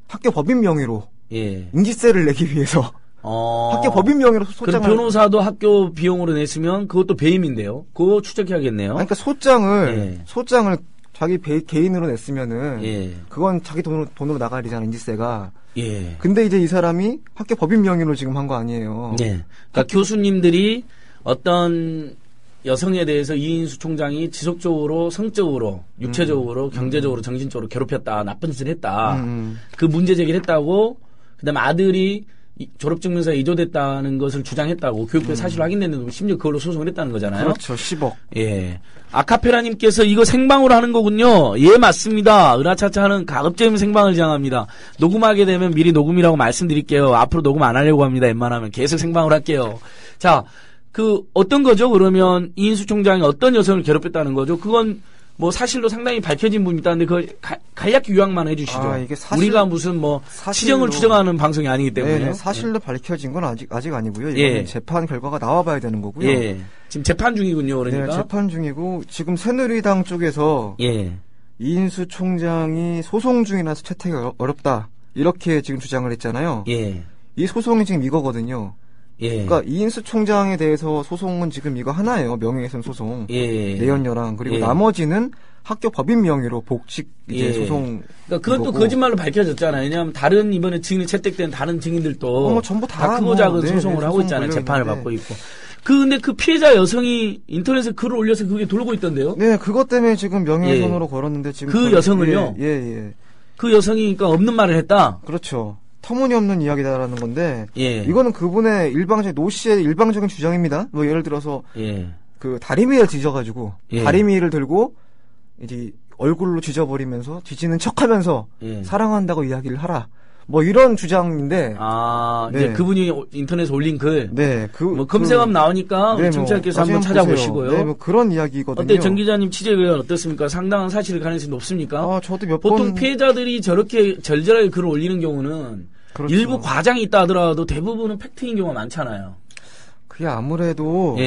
학교 법인 명의로 예. 인지세를 내기 위해서 학교 법인 명의로 소장을. 그럼 변호사도 학교 비용으로 냈으면 그것도 배임인데요. 그거 추적해야겠네요. 아니, 그러니까 소장을 자기 개인으로 냈으면은 예. 그건 자기 돈으로 나가리잖아, 인지세가. 예. 근데 이제 이 사람이 학교 법인 명의로 지금 한 거 아니에요. 네. 그러니까 교수님들이 어떤 여성에 대해서 이인수 총장이 지속적으로 성적으로, 육체적으로, 경제적으로, 정신적으로 괴롭혔다, 나쁜 짓을 했다. 그 문제 제기를 했다고, 그다음에 아들이 졸업증명서에 이조됐다는 것을 주장했다고 교육부에 사실 확인됐는데 심지어 그걸로 소송을 했다는 거잖아요. 그렇죠. 10억. 예. 아카페라님께서 이거 생방으로 하는 거군요. 예, 맞습니다. 으라차차는 가급적이면 생방을 지향합니다. 녹음하게 되면 미리 녹음이라고 말씀드릴게요. 앞으로 녹음 안 하려고 합니다. 웬만하면 계속 생방으로 할게요. 자, 어떤 거죠? 그러면 이인수 총장이 어떤 여성을 괴롭혔다는 거죠? 그건 뭐 사실로 상당히 밝혀진 분이 있다는데 그걸 간략히 요약만 해주시죠. 이게 우리가 무슨 뭐 시정을 추정하는 방송이 아니기 때문에. 네네, 사실로 밝혀진 건 아직 아니고요. 이거는 재판 결과가 나와봐야 되는 거고요. 예. 지금 재판 중이군요. 그러니까. 네, 재판 중이고 지금 새누리당 쪽에서 예. 이인수 총장이 소송 중이라서 채택이 어렵다 이렇게 지금 주장을 했잖아요. 예. 이 소송이 지금 이거거든요. 예. 그러니까 이인수 총장에 대해서 소송은 지금 이거 하나예요. 명예훼손 소송. 예. 내연녀랑 그리고 나머지는 학교 법인 명의로 복직 이제 소송. 그러니까 그건 또 거짓말로 밝혀졌잖아요. 왜냐하면 다른 이번에 증인이 채택된 다른 증인들도 뭐 전부 다 크고 작은 소송을 하고 있잖아요. 재판을 받고 있고. 근데 그 피해자 여성이 인터넷에 글을 올려서 그게 돌고 있던데요? 네, 그것 때문에 지금 명예훼손으로 걸었는데 지금 그 여성을요? 예. 그 여성이 그러니까 없는 말을 했다. 그렇죠. 터무니없는 이야기다라는 건데 예. 이거는 그분의 노 씨의 일방적인 주장입니다. 뭐 예를 들어서 그 다리미를 뒤져가지고 다리미를 들고 이제 얼굴로 뒤져버리면서 뒤지는 척하면서 사랑한다고 이야기를 하라. 뭐 이런 주장인데. 이제 그분이 인터넷에 올린 글. 네, 뭐 검색하면 나오니까 청취자께서 한번 찾아보시고요. 네, 뭐 그런 이야기거든요. 어때 정 기자님 취재 의견 어떻습니까? 상당한 사실일 가능성이 높습니까? 저도 보통 피해자들이 저렇게 절절하게 글을 올리는 경우는 그렇죠. 일부 과장이 있다 하더라도 대부분은 팩트인 경우가 많잖아요. 그게 아무래도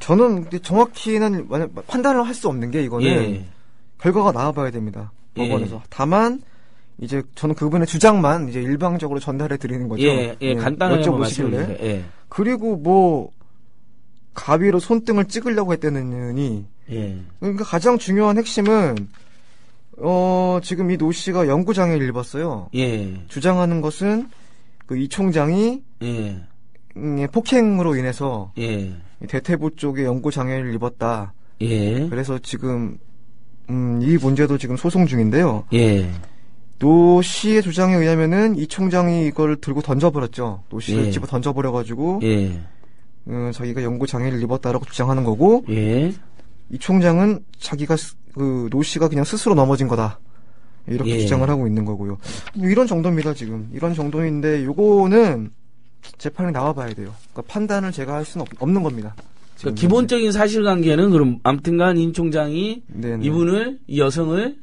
저는 정확히는 판단을 할 수 없는 게 이거는 결과가 나와봐야 됩니다. 법원에서. 다만 이제 저는 그분의 주장만 이제 일방적으로 전달해 드리는 거죠. 간단하게 여쭤보시길래. 그리고 뭐 가위로 손등을 찍으려고 했다느니. 그러니까 가장 중요한 핵심은 지금 이 노 씨가 연구 장애를 입었어요. 주장하는 것은 그 이 총장이 폭행으로 인해서 대퇴부 쪽에 연구 장애를 입었다. 그래서 지금 이 문제도 지금 소송 중인데요. 노 씨의 주장에 의하면은 이 총장이 이걸 들고 던져버렸죠. 노 씨를 집어 던져버려가지고 자기가 연구 장애를 입었다라고 주장하는 거고 이 총장은 자기가 노 씨가 그냥 스스로 넘어진 거다 이렇게 주장을 하고 있는 거고요. 뭐 이런 정도입니다. 지금 이런 정도인데 요거는 재판이 나와봐야 돼요. 그러니까 판단을 제가 할 수는 없는 겁니다. 그러니까 기본적인 사실관계는 그럼 아무튼간 임 총장이 이분을 이 여성을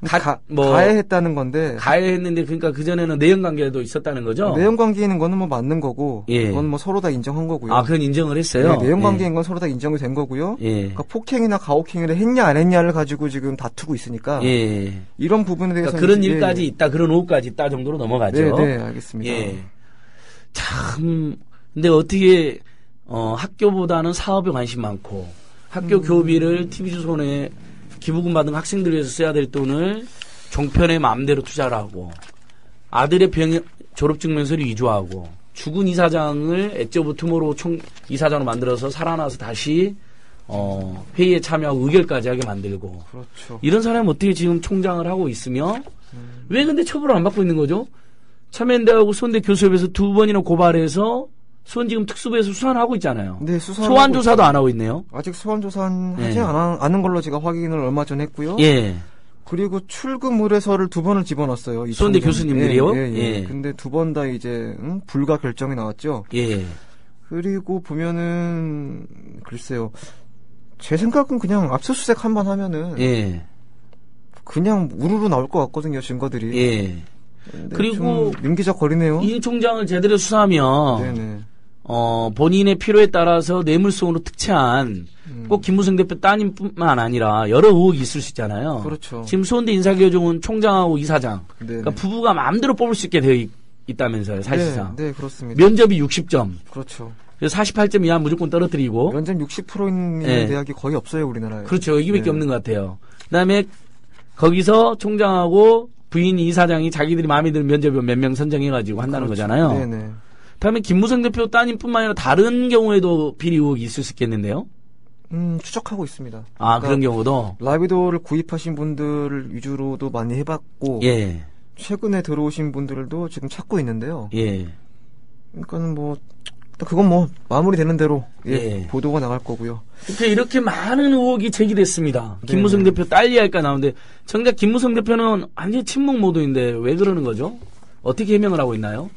가해했다는 건데. 가해했는데, 그러니까 그전에는 내연관계도 있었다는 거죠? 내연관계인 거는 뭐 맞는 거고. 그건 뭐 서로 다 인정한 거고요. 그건 인정을 했어요? 네, 내연관계인 건 서로 다 인정이 된 거고요. 그러니까 폭행이나 가혹행위를 했냐, 안 했냐를 가지고 지금 다투고 있으니까. 이런 부분에 대해서. 그러니까 그런 일까지 있다, 그런 오후까지 있다 정도로 넘어가죠? 네, 알겠습니다. 참, 근데 어떻게, 학교보다는 사업에 관심 많고, 학교 교비를 TV조선에 기부금 받은 학생들을 위해서 써야 될 돈을 종편의 마음대로 투자를 하고 아들의 졸업증명서를 위조하고 죽은 이사장을 엣지 오브 투모로우 이사장으로 만들어서 살아나서 다시 회의에 참여하고 의결까지 하게 만들고 그렇죠. 이런 사람이 어떻게 지금 총장을 하고 있으며 왜 근데 처벌을 안 받고 있는 거죠? 참여연대하고 수원대 교수협에서 2번이나 고발해서 수원 지금 특수부에서 수사를 하고 있잖아요. 네, 소환 조사도 안 하고 있네요. 아직 소환 조사는 하지 않은 걸로 제가 확인을 얼마 전에 했고요. 그리고 출금 의뢰서를 2번을 집어넣었어요. 수원대 교수님들이요? 근데 2번 다 이제 불가 결정이 나왔죠. 그리고 보면은 글쎄요. 제 생각은 그냥 압수수색 한번 하면은 예. 그냥 우르르 나올 것 같거든요, 증거들이. 예. 그리고 민기적 거리네요. 이 총장을 제대로 수사하면 네네. 본인의 필요에 따라서 뇌물성으로 특채한 꼭 김무성 대표 따님뿐만 아니라 여러 의혹이 있을 수 있잖아요. 그렇죠. 지금 수원대 인사교정은 총장하고 이사장, 네네. 그러니까 부부가 마음대로 뽑을 수 있게 되어 있다면서요, 사실상. 네, 그렇습니다. 면접이 60점. 그렇죠. 그래서 48점 이하 무조건 떨어뜨리고. 면접 60%인 네. 대학이 거의 없어요, 우리나라에. 그렇죠. 여기밖에 없는 것 같아요. 그다음에 거기서 총장하고 부인 이사장이 자기들이 마음에 드는 면접을 몇 명 선정해가지고 한다는 그렇죠. 거잖아요. 네네. 그다음에 김무성 대표 따님뿐만 아니라 다른 경우에도 비리 의혹이 있을 수 있겠는데요? 추적하고 있습니다. 아, 그러니까 그런 경우도? 라비도를 구입하신 분들 위주로도 많이 해봤고, 예. 최근에 들어오신 분들도 지금 찾고 있는데요. 예. 그러니까는 뭐, 그건 뭐, 마무리되는 대로, 예. 보도가 나갈 거고요. 그러니까 이렇게 많은 의혹이 제기됐습니다. 네. 김무성 대표 딸리 할까 나오는데, 정작 김무성 대표는 완전히 침묵 모드인데 왜 그러는 거죠? 어떻게 해명을 하고 있나요?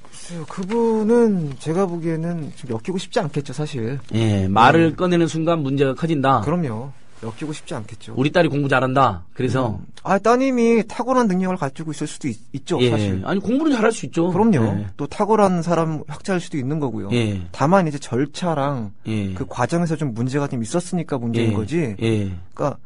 그분은 제가 보기에는 좀 엮이고 싶지 않겠죠, 사실. 예, 말을 꺼내는 순간 문제가 커진다. 그럼요. 엮이고 싶지 않겠죠. 우리 딸이 공부 잘한다. 그래서. 따님이 탁월한 능력을 가지고 있을 수도 있죠, 예. 사실. 아니, 공부는 잘할 수 있죠. 그럼요. 예. 또 탁월한 사람 학자일 수도 있는 거고요. 예. 다만 이제 절차랑 그 과정에서 좀 문제가 좀 있었으니까 문제인 거지. 그러니까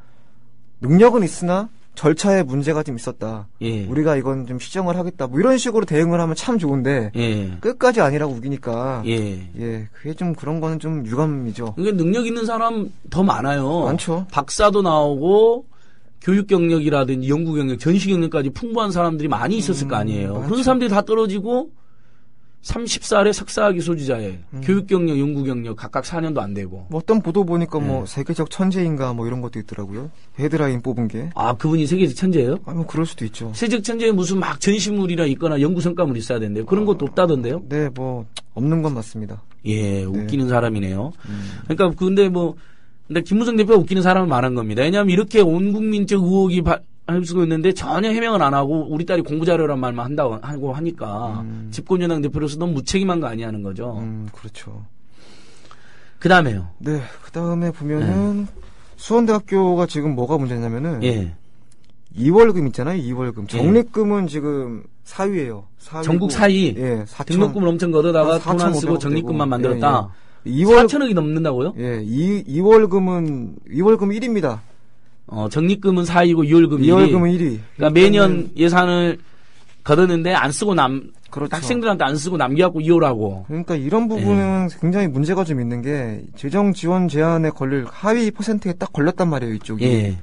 능력은 있으나 절차에 문제가 좀 있었다. 우리가 이건 좀 시정을 하겠다. 뭐 이런 식으로 대응을 하면 참 좋은데 끝까지 아니라고 우기니까 그게 좀 그런 거는 좀 유감이죠. 이게 능력 있는 사람 더 많아요. 많죠. 박사도 나오고 교육 경력이라든지 연구 경력, 전시 경력까지 풍부한 사람들이 많이 있었을 거 아니에요. 많죠. 그런 사람들이 다 떨어지고 30살에 석사학위 소지자에 교육 경력, 연구 경력 각각 4년도 안 되고. 뭐 어떤 보도 보니까 뭐 세계적 천재인가 뭐 이런 것도 있더라고요. 헤드라인 뽑은 게. 아, 그분이 세계적 천재예요? 뭐 그럴 수도 있죠. 세계적 천재에 무슨 막 전시물이나 있거나 연구 성과물 있어야 된대요. 그런 것도 없다던데요? 네, 뭐 없는 건 맞습니다. 예, 웃기는 사람이네요. 그러니까 근데 김무성 대표가 웃기는 사람을 말한 겁니다. 왜냐하면 이렇게 온 국민적 의혹이 할 수가 있는데 전혀 해명을 안 하고 우리 딸이 공부 잘하란 말만 한다고 하고 하니까 집권여당 대표로서 너무 무책임한 거 아니냐 하는 거죠. 그렇죠. 그 다음에요. 네, 그 다음에 보면은 수원대학교가 지금 뭐가 문제냐면은 2월금 있잖아요. 2월금. 적립금은 지금 4위예요. 4위고, 전국 4위. 예, 등록금을 엄청 걷어다가 돈 안 쓰고 적립금만 만들었다. 4천억이 넘는다고요? 예, 2월금은 1위입니다. 적립금은 4위고 2월금이 2월금은 1위. 그러니까 매년 예산을 걷었는데 안 쓰고 그렇죠. 학생들한테 안 쓰고 남겨갖고 이호라고. 그러니까 이런 부분은 굉장히 문제가 좀 있는 게 재정 지원 제한에 걸릴 하위 퍼센트에 딱 걸렸단 말이에요, 이쪽이.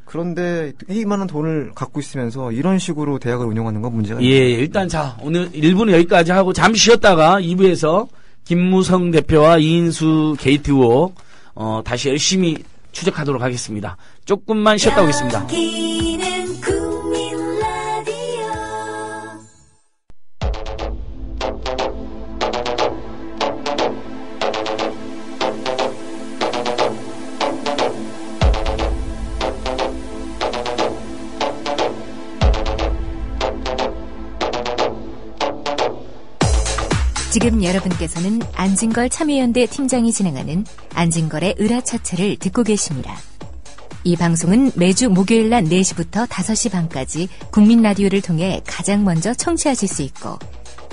그런데 이만한 돈을 갖고 있으면서 이런 식으로 대학을 운영하는 건 문제가 있죠. 일단 자, 오늘 1부는 여기까지 하고 잠시 쉬었다가 2부에서 김무성 대표와 이인수 게이트 의혹 다시 열심히 추적하도록 하겠습니다. 조금만 쉬었다 오겠습니다. 지금 여러분께서는 안진걸 참여연대 팀장이 진행하는 안진걸의 으라차차를 듣고 계십니다. 이 방송은 매주 목요일 낮 4시부터 5시 반까지 국민 라디오를 통해 가장 먼저 청취하실 수 있고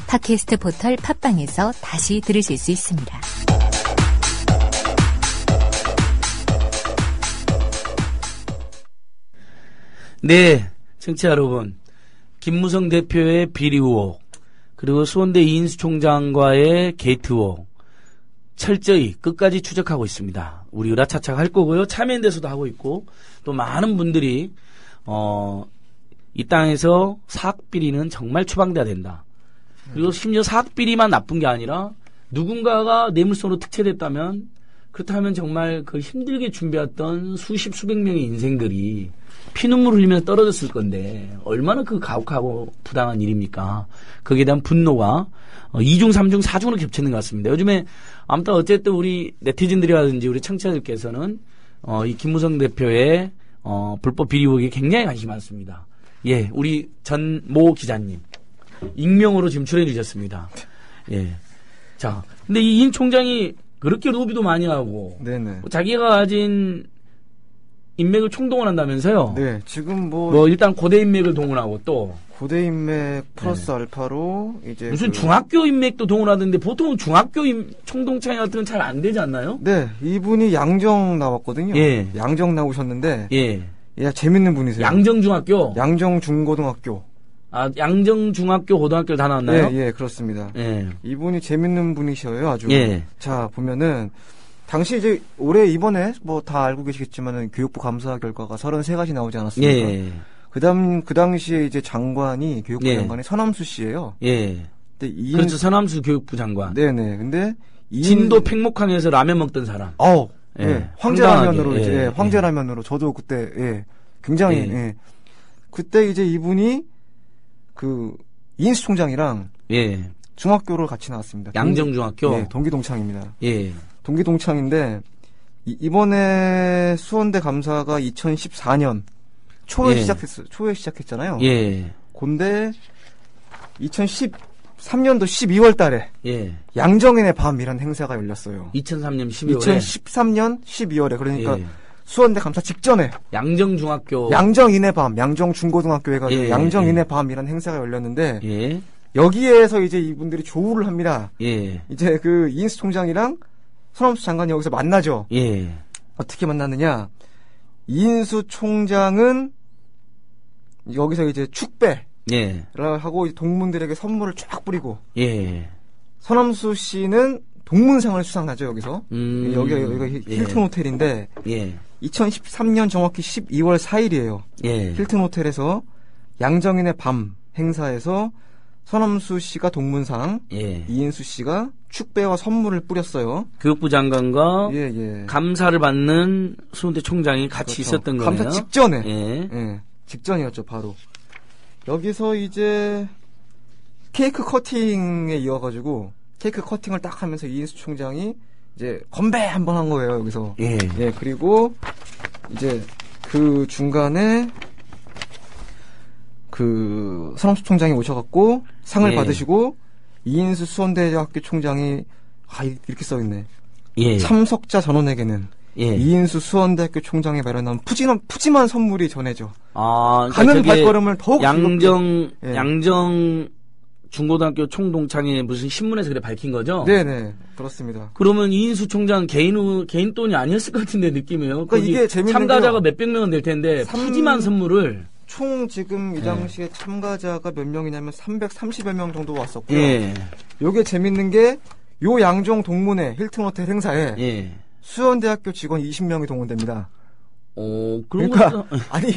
팟캐스트 포털 팟빵에서 다시 들으실 수 있습니다. 네, 청취자 여러분. 김무성 대표의 비리 의혹, 그리고 수원대 이인수 총장과의 게이트 의혹 철저히 끝까지 추적하고 있습니다. 우리 으라차차가 할 거고요. 참여연대에서도 하고 있고 또 많은 분들이 이 땅에서 사학비리는 정말 추방돼야 된다. 그리고 심지어 사학비리만 나쁜 게 아니라 누군가가 뇌물성으로 특채됐다면 그렇다면 정말 그 힘들게 준비했던 수백 명의 인생들이 피눈물 흘리면서 떨어졌을 건데 얼마나 그 가혹하고 부당한 일입니까? 거기에 대한 분노가 2중, 3중, 4중으로 겹치는 것 같습니다. 요즘에 아무튼 어쨌든 우리 네티즌들이라든지 우리 청취자들께서는 이 김무성 대표의 불법 비리 의혹에 굉장히 관심이 많습니다. 예, 우리 전모 기자님 익명으로 지금 출연해 주셨습니다. 예. 자, 근데 이 임 총장이 그렇게 로비도 많이 하고 네네. 자기가 가진 인맥을 총동원한다면서요? 네, 지금 뭐 일단 고대 인맥을 동원하고 또 고대 인맥 플러스 알파로 이제 무슨 중학교 인맥도 동원하던데 보통 중학교 총동창회 같은 건 잘 안 되지 않나요? 네, 이분이 양정 나왔거든요. 예. 양정 나오셨는데 예. 야, 재밌는 분이세요. 양정중학교? 양정중고등학교. 아, 양정중학교, 고등학교 다 나왔나요? 예, 예, 그렇습니다. 예. 이분이 재밌는 분이셔요, 아주. 예. 자, 보면은, 당시 이제 올해 이번에 뭐 다 알고 계시겠지만은 교육부 감사 결과가 33가지 나오지 않았습니까? 예. 그 당시에 이제 장관이, 교육부 예. 장관이 서남수 씨예요. 예. 근데 그렇죠, 서남수 교육부 장관. 네네. 근데 진도 팽목항에서 라면 먹던 사람. 예. 예. 황제라면으로 예. 이제, 예. 황제라면으로 저도 그때, 예. 굉장히, 예. 예. 그때 이제 이분이 이인수 총장이랑 예. 중학교를 같이 나왔습니다. 양정중학교? 네, 동기동창입니다. 예. 동기동창인데, 이번에 수원대 감사가 2014년 초에 예. 초에 시작했잖아요. 예. 근데 2013년도 12월 달에 예. 양정인의 밤이라는 행사가 열렸어요. 2003년 12월에. 2013년 12월에. 그러니까 예. 수원대 감사 직전에 양정중학교. 양정인의 밤, 양정중고등학교 해가지고 예. 양정인의 밤이라는 행사가 열렸는데 예. 여기에서 이제 이분들이 조우를 합니다. 예. 이제 이인수 총장이랑 서남수 장관이 여기서 만나죠. 예. 어떻게 만났느냐? 이인수 총장은 여기서 이제 축배를 예. 하고 동문들에게 선물을 쫙 뿌리고 예. 서남수 씨는 동문상을 수상하죠, 여기서. 여기가 예. 힐튼 호텔인데 예. 2013년 정확히 12월 4일이에요. 예. 힐튼 호텔에서 양정인의 밤 행사에서 서남수 씨가 동문상, 예. 이인수 씨가 축배와 선물을 뿌렸어요. 교육부 장관과 예, 예. 감사를 받는 수원대 총장이 같이 그렇죠. 있었던 거예요. 감사 직전에. 예. 예. 직전이었죠, 바로. 여기서 이제 케이크 커팅에 이어가지고 케이크 커팅을 딱 하면서 이인수 총장이 이제 건배 한번 한 거예요, 여기서. 예. 예, 그리고 이제 그 중간에 서남수 총장이 오셔갖고 상을 예. 받으시고 이인수 수원대학교 총장이 이렇게 써있네. 예. 참석자 전원에게는 예. 이인수 수원대학교 총장이 마련한 푸짐한 선물이 전해져. 아, 가는 저게 발걸음을 더욱 양정 예. 양정 중고등학교 총동창회 무슨 신문에서 그래 밝힌 거죠? 네네, 그렇습니다. 그러면 이인수 총장 개인 돈이 아니었을 것 같은데 느낌이에요. 그러니까 이게 재밌는 참가자가 게요. 몇백 명은 될 텐데 푸짐한 선물을 총 지금 이 당시에 참가자가 몇 명이냐면 330여 명 정도 왔었고요. 예. 요게 재밌는 게 요 양정 동문회 힐튼 호텔 행사에 예. 수원대학교 직원 20명이 동원됩니다. 그런 그러니까 것도 아니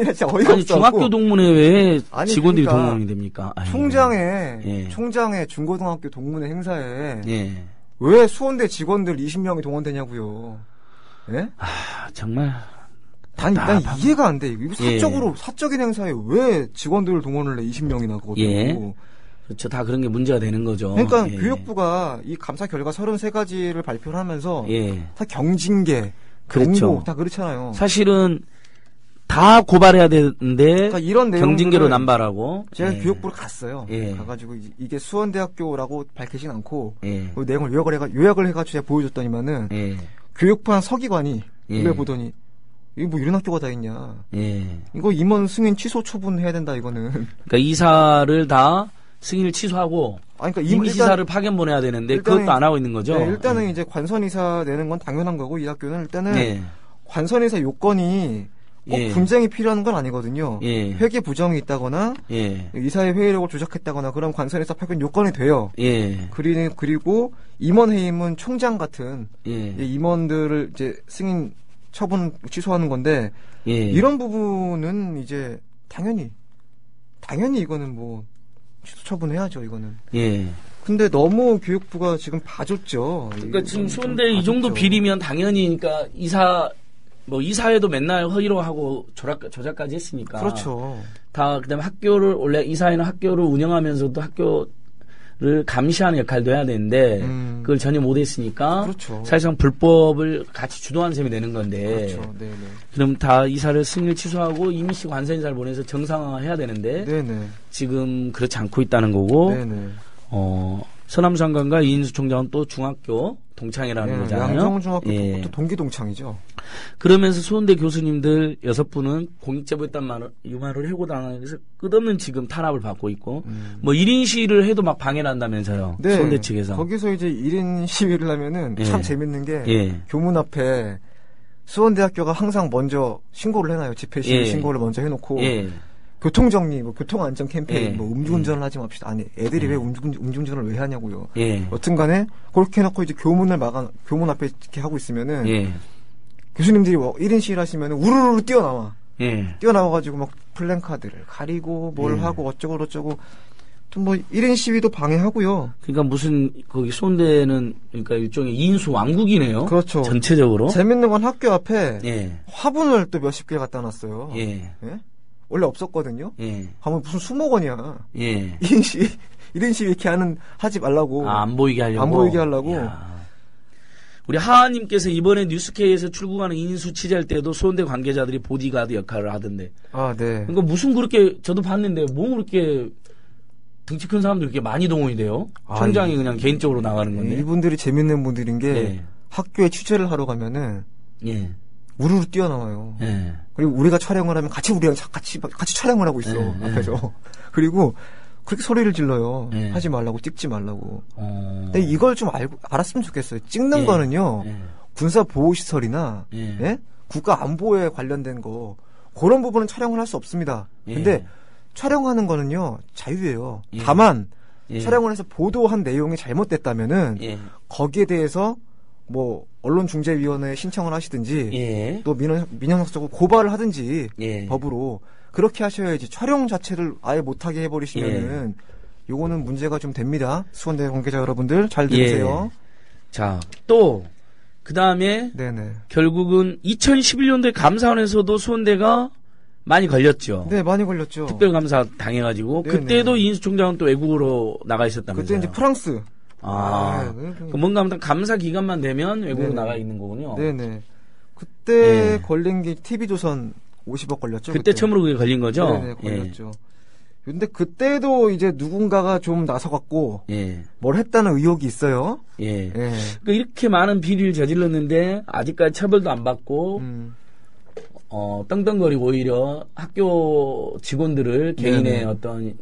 나 진짜 어이가 아니 없어. 중학교 동문회 왜 아니, 직원들이 그러니까 동원이 됩니까? 아이고. 총장의 예. 중고등학교 동문회 행사에 예. 왜 수원대 직원들 20명이 동원되냐고요. 예? 정말 난 이해가 안 돼. 이거 예. 사적인 행사에 왜 직원들을 동원을 해 20명이나 그것도. 예. 그렇죠. 다 그런 게 문제가 되는 거죠. 그러니까 예. 교육부가 이 감사 결과 33가지를 발표를 하면서 예. 다 경징계, 그렇죠. 경고 다 그렇잖아요. 사실은 다 고발해야 되는데 그러니까 이런 경징계로 내용들을 남발하고 제가 예. 교육부를 갔어요. 예. 가가지고 이게 수원대학교라고 밝히진 않고 예. 그 내용을 요약을 해가지고 제가 보여줬더니만은 예. 교육부 한 서기관이 예. 이걸 보더니 이거 뭐 이런 학교가 다 있냐. 예. 이거 임원 승인 취소 처분해야 된다 이거는. 그러니까 이사를 다 승인을 취소하고 그러니까 임시사를 파견 보내야 되는데 그것도 안 하고 있는 거죠. 네, 일단은 이제 관선이사 내는 건 당연한 거고 이 학교는 일단은 예. 관선이사 요건이 꼭 예. 분쟁이 필요한 건 아니거든요. 예. 회계 부정이 있다거나 예. 이사의 회의력을 조작했다거나 그럼 관선이사 파견 요건이 돼요. 예. 그리고 임원 해임은 총장 같은 예. 임원들을 이제 승인 처분 취소하는 건데 예. 이런 부분은 이제 당연히 이거는 뭐 취소 처분해야죠 이거는. 예. 근데 너무 교육부가 지금 봐줬죠. 그러니까 지금 수원대 이 정도 비리면 당연히 그러니까 이사회도 맨날 허위로 하고 조작까지 했으니까. 그렇죠. 다 그다음에 원래 이사회는 학교를 운영하면서도 학교를 감시하는 역할도 해야 되는데 그걸 전혀 못했으니까. 그렇죠. 사실상 불법을 같이 주도한 셈이 되는 건데. 그렇죠. 네네. 그럼 다 이사를 승인을 취소하고 임시 관선이사를 보내서 정상화해야 되는데. 네네. 지금 그렇지 않고 있다는 거고. 네네. 서남장관과 이인수 총장은 또 중학교 동창이라는 거잖아요. 양정중학교 또 동기 동창이죠. 그러면서 수원대 교수님들 6분은 공익제보했단 말을 해고당해서 끝없는 지금 탄압을 받고 있고 뭐 1인 시위를 해도 막 방해를 한다면서요. 네, 수원대 측에서. 거기서 이제 1인 시위를 하면은 참 재밌는 게 교문 앞에 수원대학교가 항상 먼저 신고를 해놔요. 집회 시위 신고를 먼저 해놓고 교통정리, 뭐 교통안전 캠페인, 뭐 음주운전을 하지 맙시다. 아니 애들이 왜 음주운전을 왜 하냐고요. 여튼간에 그렇게 해놓고 이제 교문 앞에 이렇게 하고 있으면은 교수님들이 뭐 1인 시위를 하시면은 우르르 뛰어나와. 뛰어나와가지고 막 플랜카드를 가리고 뭘 하고 어쩌고 또 뭐 1인 시위도 방해하고요. 그러니까 무슨 거기 수원대는 그러니까 일종의 이인수 왕국이네요. 그렇죠. 전체적으로. 재밌는 건 학교 앞에 화분을 또 몇십 개 갖다 놨어요. 원래 없었거든요. 가면 무슨 수목원이야. 1인 시위 이렇게 하지 말라고. 안 보이게 하려고. 안 보이게 하려고. 이야. 우리 하하님께서 이번에 뉴스케이에서 출국하는 이인수 취재할 때도 수원대 관계자들이 보디가드 역할을 하던데. 아, 네. 그러니까 무슨 그렇게 저도 봤는데 뭐 그렇게 등치 큰 사람들 이렇게 많이 동원이 돼요? 총장이 그냥 개인적으로 나가는 건데. 이분들이 재밌는 분들인 게 학교에 취재를 하러 가면은 우르르 뛰어나와요. 그리고 우리가 촬영을 하면 우리랑 같이 촬영을 하고 있어 앞에서. 그리고 그렇게 소리를 질러요. 하지 말라고, 찍지 말라고. 근데 이걸 좀 알았으면 좋겠어요. 찍는 거는요, 군사 보호시설이나, 국가 안보에 관련된 거, 그런 부분은 촬영을 할 수 없습니다. 근데 촬영하는 거는요, 자유예요. 다만, 촬영을 해서 보도한 내용이 잘못됐다면은, 거기에 대해서 뭐, 언론중재위원회에 신청을 하시든지, 또 민형사적으로 고발을 하든지, 법으로. 그렇게 하셔야지 촬영 자체를 아예 못하게 해버리시면은 요거는 문제가 좀 됩니다. 수원대 관계자 여러분들 잘 들으세요. 자, 또 그 다음에 결국은 2011년도에 감사원에서도 수원대가 많이 걸렸죠. 네, 많이 걸렸죠. 특별감사 당해가지고 그때도 이인수 총장은 또 외국으로 나가 있었다면서요. 그때 이제 프랑스. 뭔가 아무튼 감사 기간만 되면 외국으로 나가 있는 거군요. 네네. 그때 걸린 게 TV조선 50억 걸렸죠. 그때 처음으로 그게 걸린 거죠? 네, 걸렸죠. 근데 그때도 이제 누군가가 좀 나서갖고 뭘 했다는 의혹이 있어요. 그러니까 이렇게 많은 비리를 저질렀는데 아직까지 처벌도 안 받고 떵떵거리고 오히려 학교 직원들을 개인의 어떤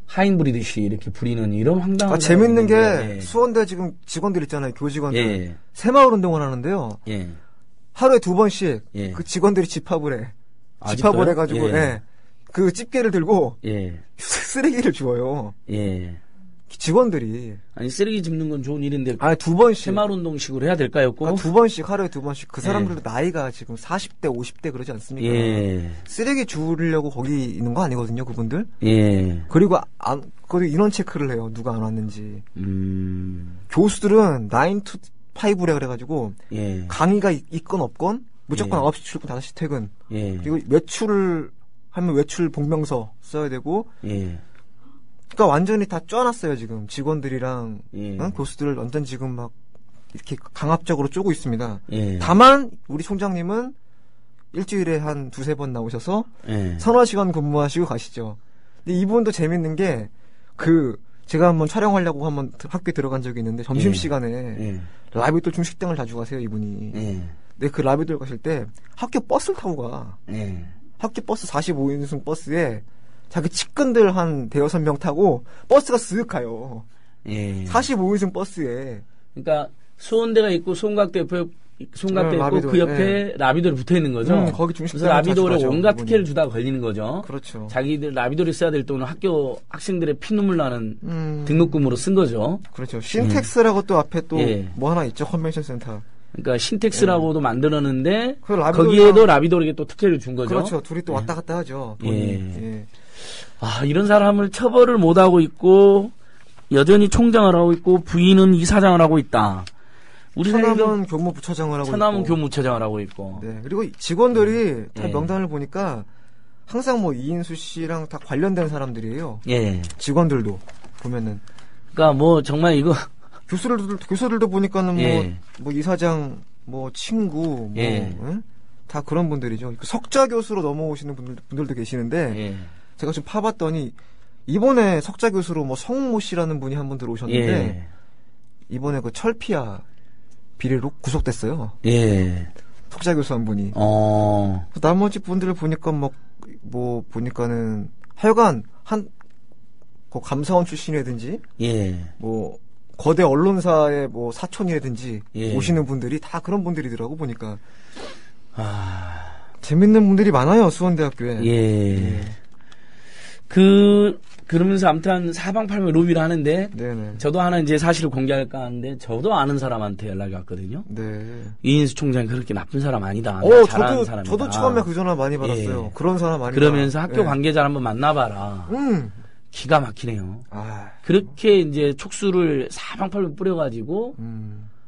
하인 부리듯이 이렇게 부리는 이런 황당한. 재밌는 게 수원대 지금 직원들 있잖아요. 교직원들. 새마을 운동을 하는데요. 하루에 2번씩 그 직원들이 집합을 해. 집합을 해가지고, 그 집게를 들고, 쓰레기를 주워요. 직원들이. 아니, 쓰레기 줍는 건 좋은 일인데. 2번씩. 새마을운동식으로 해야 될까요, 꼭? 2번씩, 하루에 2번씩. 그 사람들도 나이가 지금 40대, 50대 그러지 않습니까? 쓰레기 주우려고 거기 있는 거 아니거든요, 그분들? 그리고 거기 인원 체크를 해요, 누가 안 왔는지. 교수들은 9 to 5래 그래가지고, 강의가 있건 없건, 무조건 9시 출근, 5시 퇴근. 그리고 외출을 하면 외출 복명서 써야 되고. 그러니까 완전히 다 쪄놨어요, 지금. 직원들이랑 교수들을 완전 지금 막 이렇게 강압적으로 쪼고 있습니다. 다만 우리 총장님은 일주일에 한 2-3번 나오셔서 서너 시간 근무하시고 가시죠. 근데 이분도 재밌는 게 제가 한번 촬영하려고 한번 학교에 들어간 적이 있는데 점심시간에 라비돌 중식당을 자주 가세요, 이분이. 근데 그 라비돌 가실 때 학교 버스를 타고 가. 학교 버스 45인승 버스에 자기 측근들 한 5-6명 타고 버스가 쓱 가요. 45인승 버스에. 그러니까 수원대가 있고 송각대 있고 그 옆에 라비돌이 붙어 있는 거죠. 거기 중식당. 그래서 라비돌에 온갖 특혜를 주다가 걸리는 거죠. 그렇죠. 자기들 라비돌이 써야 될 돈을 학교 학생들의 피눈물 나는 등록금으로 쓴 거죠. 그렇죠. 신텍스라고 또 앞에 또 뭐 하나 있죠. 컨벤션 센터. 그러니까 신텍스라고도 만들었는데 거기에도 라비돌에게 또 특혜를 준 거죠. 그렇죠. 둘이 또 왔다 갔다 하죠. 이런 사람을 처벌을 못 하고 있고 여전히 총장을 하고 있고 부인은 이사장을 하고 있다. 우리 천남은 교무부처장을 하고 있고. 천남은 교무부처장을 하고 있고. 네. 그리고 직원들이 다 명단을 보니까 항상 뭐 이인수 씨랑 다 관련된 사람들이에요. 직원들도 보면은. 그러니까 뭐 정말 이거 교수들도 보니까는 뭐 이사장 뭐 친구 다 그런 분들이죠. 석자 교수로 넘어오시는 분들도 계시는데 제가 좀 파봤더니 이번에 석자 교수로 뭐 성모 씨라는 분이 한 분 들어오셨는데 예. 이번에 그 철피아 비리로 구속됐어요. 예. 석자 교수 한 분이. 나머지 분들을 보니까 뭐 보니까는 하여간 그 감사원 출신이라든지 예. 뭐 거대 언론사의 뭐 사촌이라든지 예. 오시는 분들이 다 그런 분들이더라고 보니까. 재밌는 분들이 많아요 수원대학교에. 예. 그러면서 아무튼 사방팔방 로비를 하는데 네네. 저도 하나 이제 사실을 공개할까 하는데 저도 아는 사람한테 연락이 왔거든요. 네. 이인수 총장이 그렇게 나쁜 사람 아니다. 잘하는 사람이다. 저도 처음에 그 전화 많이 받았어요. 예. 그런 사람 아니다. 그러면서 학교 예. 관계자를 한번 만나봐라. 기가 막히네요. 그렇게 이제 촉수를 사방팔방 뿌려가지고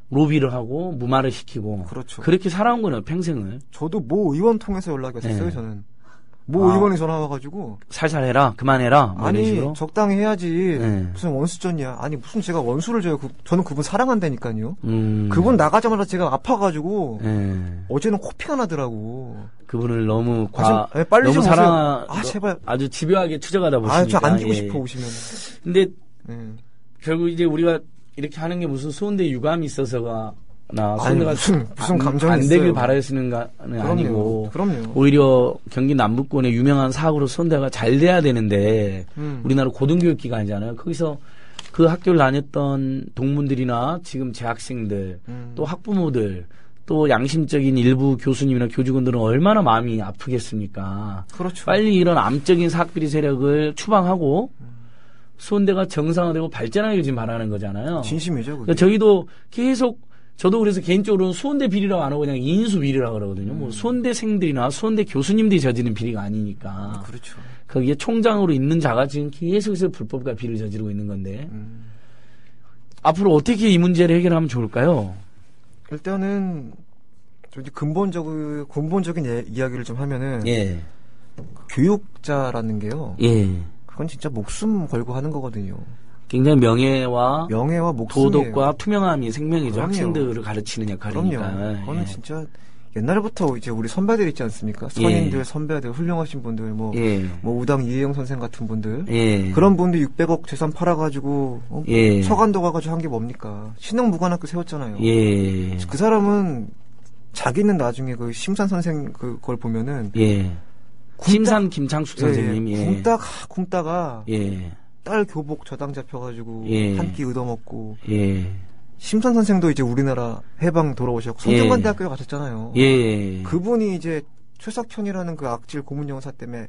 로비를 하고 무마를 시키고 그렇죠. 그렇게 살아온 거네요 평생을. 저도 모 의원 통해서 연락이 왔었어요. 저는 모 의원이 전화 와가지고 살살 해라 그만해라 뭐 이런 식으로. 적당히 해야지. 무슨 원수전이야. 아니 무슨 제가 원수를 줘요. 저는 그분 사랑한다니까요. 그분 나가자마자 제가 아파가지고 어제는 코피가 나더라고. 그분을 너무 빨리 너무 좀 사랑 제발 아주 집요하게 추적하다 보시니까. 저 안 주고 싶어 오시면. 근데 결국 이제 우리가 이렇게 하는 게 무슨 수원대 유감이 있어서가 수원대가 무슨 감정이 안 되길 있어요. 바라시는 건 아니고 그럼요. 오히려 경기 남부권의 유명한 사학으로 수원대가 잘 돼야 되는데 우리나라 고등교육 기관이잖아요. 거기서 그 학교를 다녔던 동문들이나 지금 재학생들 또 학부모들 또 양심적인 일부 교수님이나 교직원들은 얼마나 마음이 아프겠습니까? 그렇죠. 빨리 이런 암적인 사학비리 세력을 추방하고 수원대가 정상화되고 발전하길 지금 바라는 거잖아요. 진심이죠. 그게. 그러니까 저희도 계속 저도 그래서 개인적으로는 수원대 비리라고 안 하고 그냥 인수 비리라고 그러거든요. 뭐 수원대생들이나 수원대 교수님들이 저지른 비리가 아니니까. 그렇죠. 거기에 총장으로 있는 자가 지금 계속해서 불법과 비리를 저지르고 있는 건데 앞으로 어떻게 이 문제를 해결하면 좋을까요? 일단은 근본적인 이야기를 좀 하면은 교육자라는 게요. 그건 진짜 목숨 걸고 하는 거거든요. 굉장히 명예와 목숨이에요. 도덕과 투명함이 생명이죠. 그럼요. 학생들을 가르치는 역할이니까. 그럼요. 그거는 진짜 옛날부터 이제 우리 선배들 있지 않습니까? 선임들, 선배들, 훌륭하신 분들, 뭐 우당 이혜영 선생 같은 분들, 그런 분들 600억 재산 팔아가지고 서간도 가가지고 한 게 뭡니까? 신흥무관학교 세웠잖아요. 그 사람은 자기는 나중에 그 심산 선생 그걸 보면은 심산 김창숙 선생님 굶다가 딸 교복 저당 잡혀가지고 한 끼 얻어먹고 심산 선생도 이제 우리나라 해방 돌아오셨고 성균관대학교에 가셨잖아요. 그분이 이제 최석현이라는 그 악질 고문영사 때문에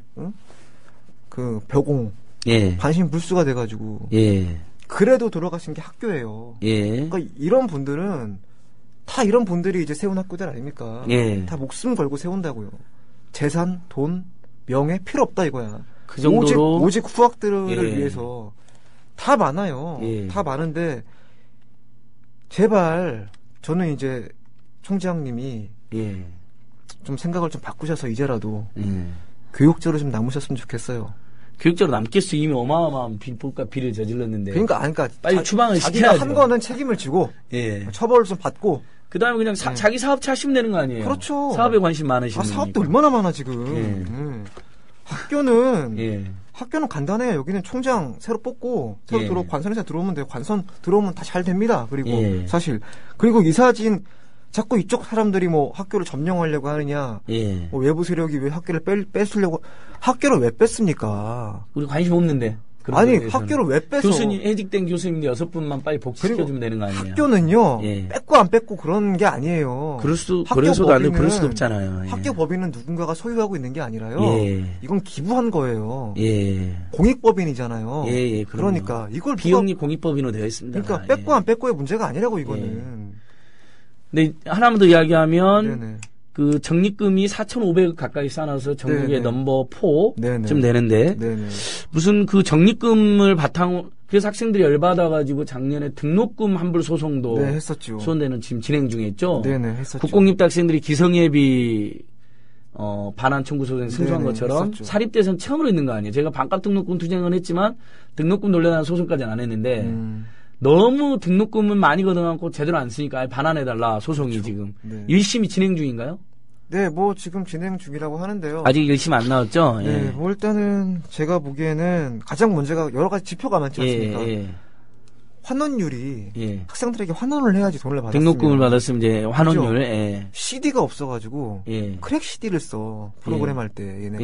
그 벼공 반신불수가 돼가지고 그래도 돌아가신 게 학교예요. 그러니까 이런 분들은 다 이런 분들이 이제 세운 학교들 아닙니까? 다 목숨 걸고 세운다고요. 재산, 돈, 명예 필요 없다 이거야. 그 정도로 오직 후학들을 위해서 다 많아요. 다 많은데 제발 저는 이제 총장님이 좀 생각을 좀 바꾸셔서 이제라도 교육자로 좀 남으셨으면 좋겠어요. 교육자로 남겠어. 이미 어마어마한 불법과 비리를 저질렀는데. 그러니까 빨리 추방을 자기가 시켜야죠. 한 거는 책임을 지고 처벌을 좀 받고 그다음에 그냥 자기 사업체 하시면 되는 거 아니에요? 그렇죠. 사업에 관심 많으시면. 사업도 얼마나 많아 지금. 학교는 간단해요. 여기는 총장 새로 뽑고 새로 관선에서 들어오면 돼요. 관선 들어오면 다 잘 됩니다. 그리고 사실 그리고 이사진 자꾸 이쪽 사람들이 뭐 학교를 점령하려고 하느냐, 뭐 외부 세력이 왜 학교를 뺏으려고 학교를 왜 뺐습니까? 우리 관심 없는데. 아니 학교를 왜 뺏어? 해직된 교수님들 6분만 빨리 복직시켜주면 되는 거 아니에요? 학교는요 뺏고 안 뺏고 그런 게 아니에요. 그래서도 안 되고 그럴 수도 없잖아요. 학교 법인은 누군가가 소유하고 있는 게 아니라요. 이건 기부한 거예요. 공익법인이잖아요. 그러니까 이걸 비영리 공익법인으로 되어 있습니다. 그러니까 뺏고 안 뺏고의 문제가 아니라고 이거는. 근데 하나만 더 이야기하면 그 적립금이 4,500억 가까이 쌓아서 전국의 넘버 4쯤 되는데 무슨 그 적립금을 바탕으로 그래서 학생들이 열받아가지고 작년에 등록금 환불 소송도 했었죠. 수원대는 지금 진행 중에 있죠. 했었죠. 국공립대 학생들이 기성예비 반환 청구 소송 승소한 것처럼 했었죠. 사립대에서는 처음으로 있는 거 아니에요. 제가 반값 등록금 투쟁은 했지만 등록금 논란한 소송까지는 안 했는데 너무 등록금은 많이 걷어갖고 제대로 안 쓰니까 반환해달라 소송이 지금 1심이 진행 중인가요? 네, 뭐 지금 진행 중이라고 하는데요. 아직 1심 안 나왔죠? 네, 뭐 일단은 제가 보기에는 가장 문제가 여러 가지 지표가 많지 않습니까? 환원율이 학생들에게 환원을 해야지 돈을 받았으면 등록금을 받았으면 이제 환원율 그렇죠? CD가 없어가지고 크랙 CD를 써 프로그램 할 때 얘네가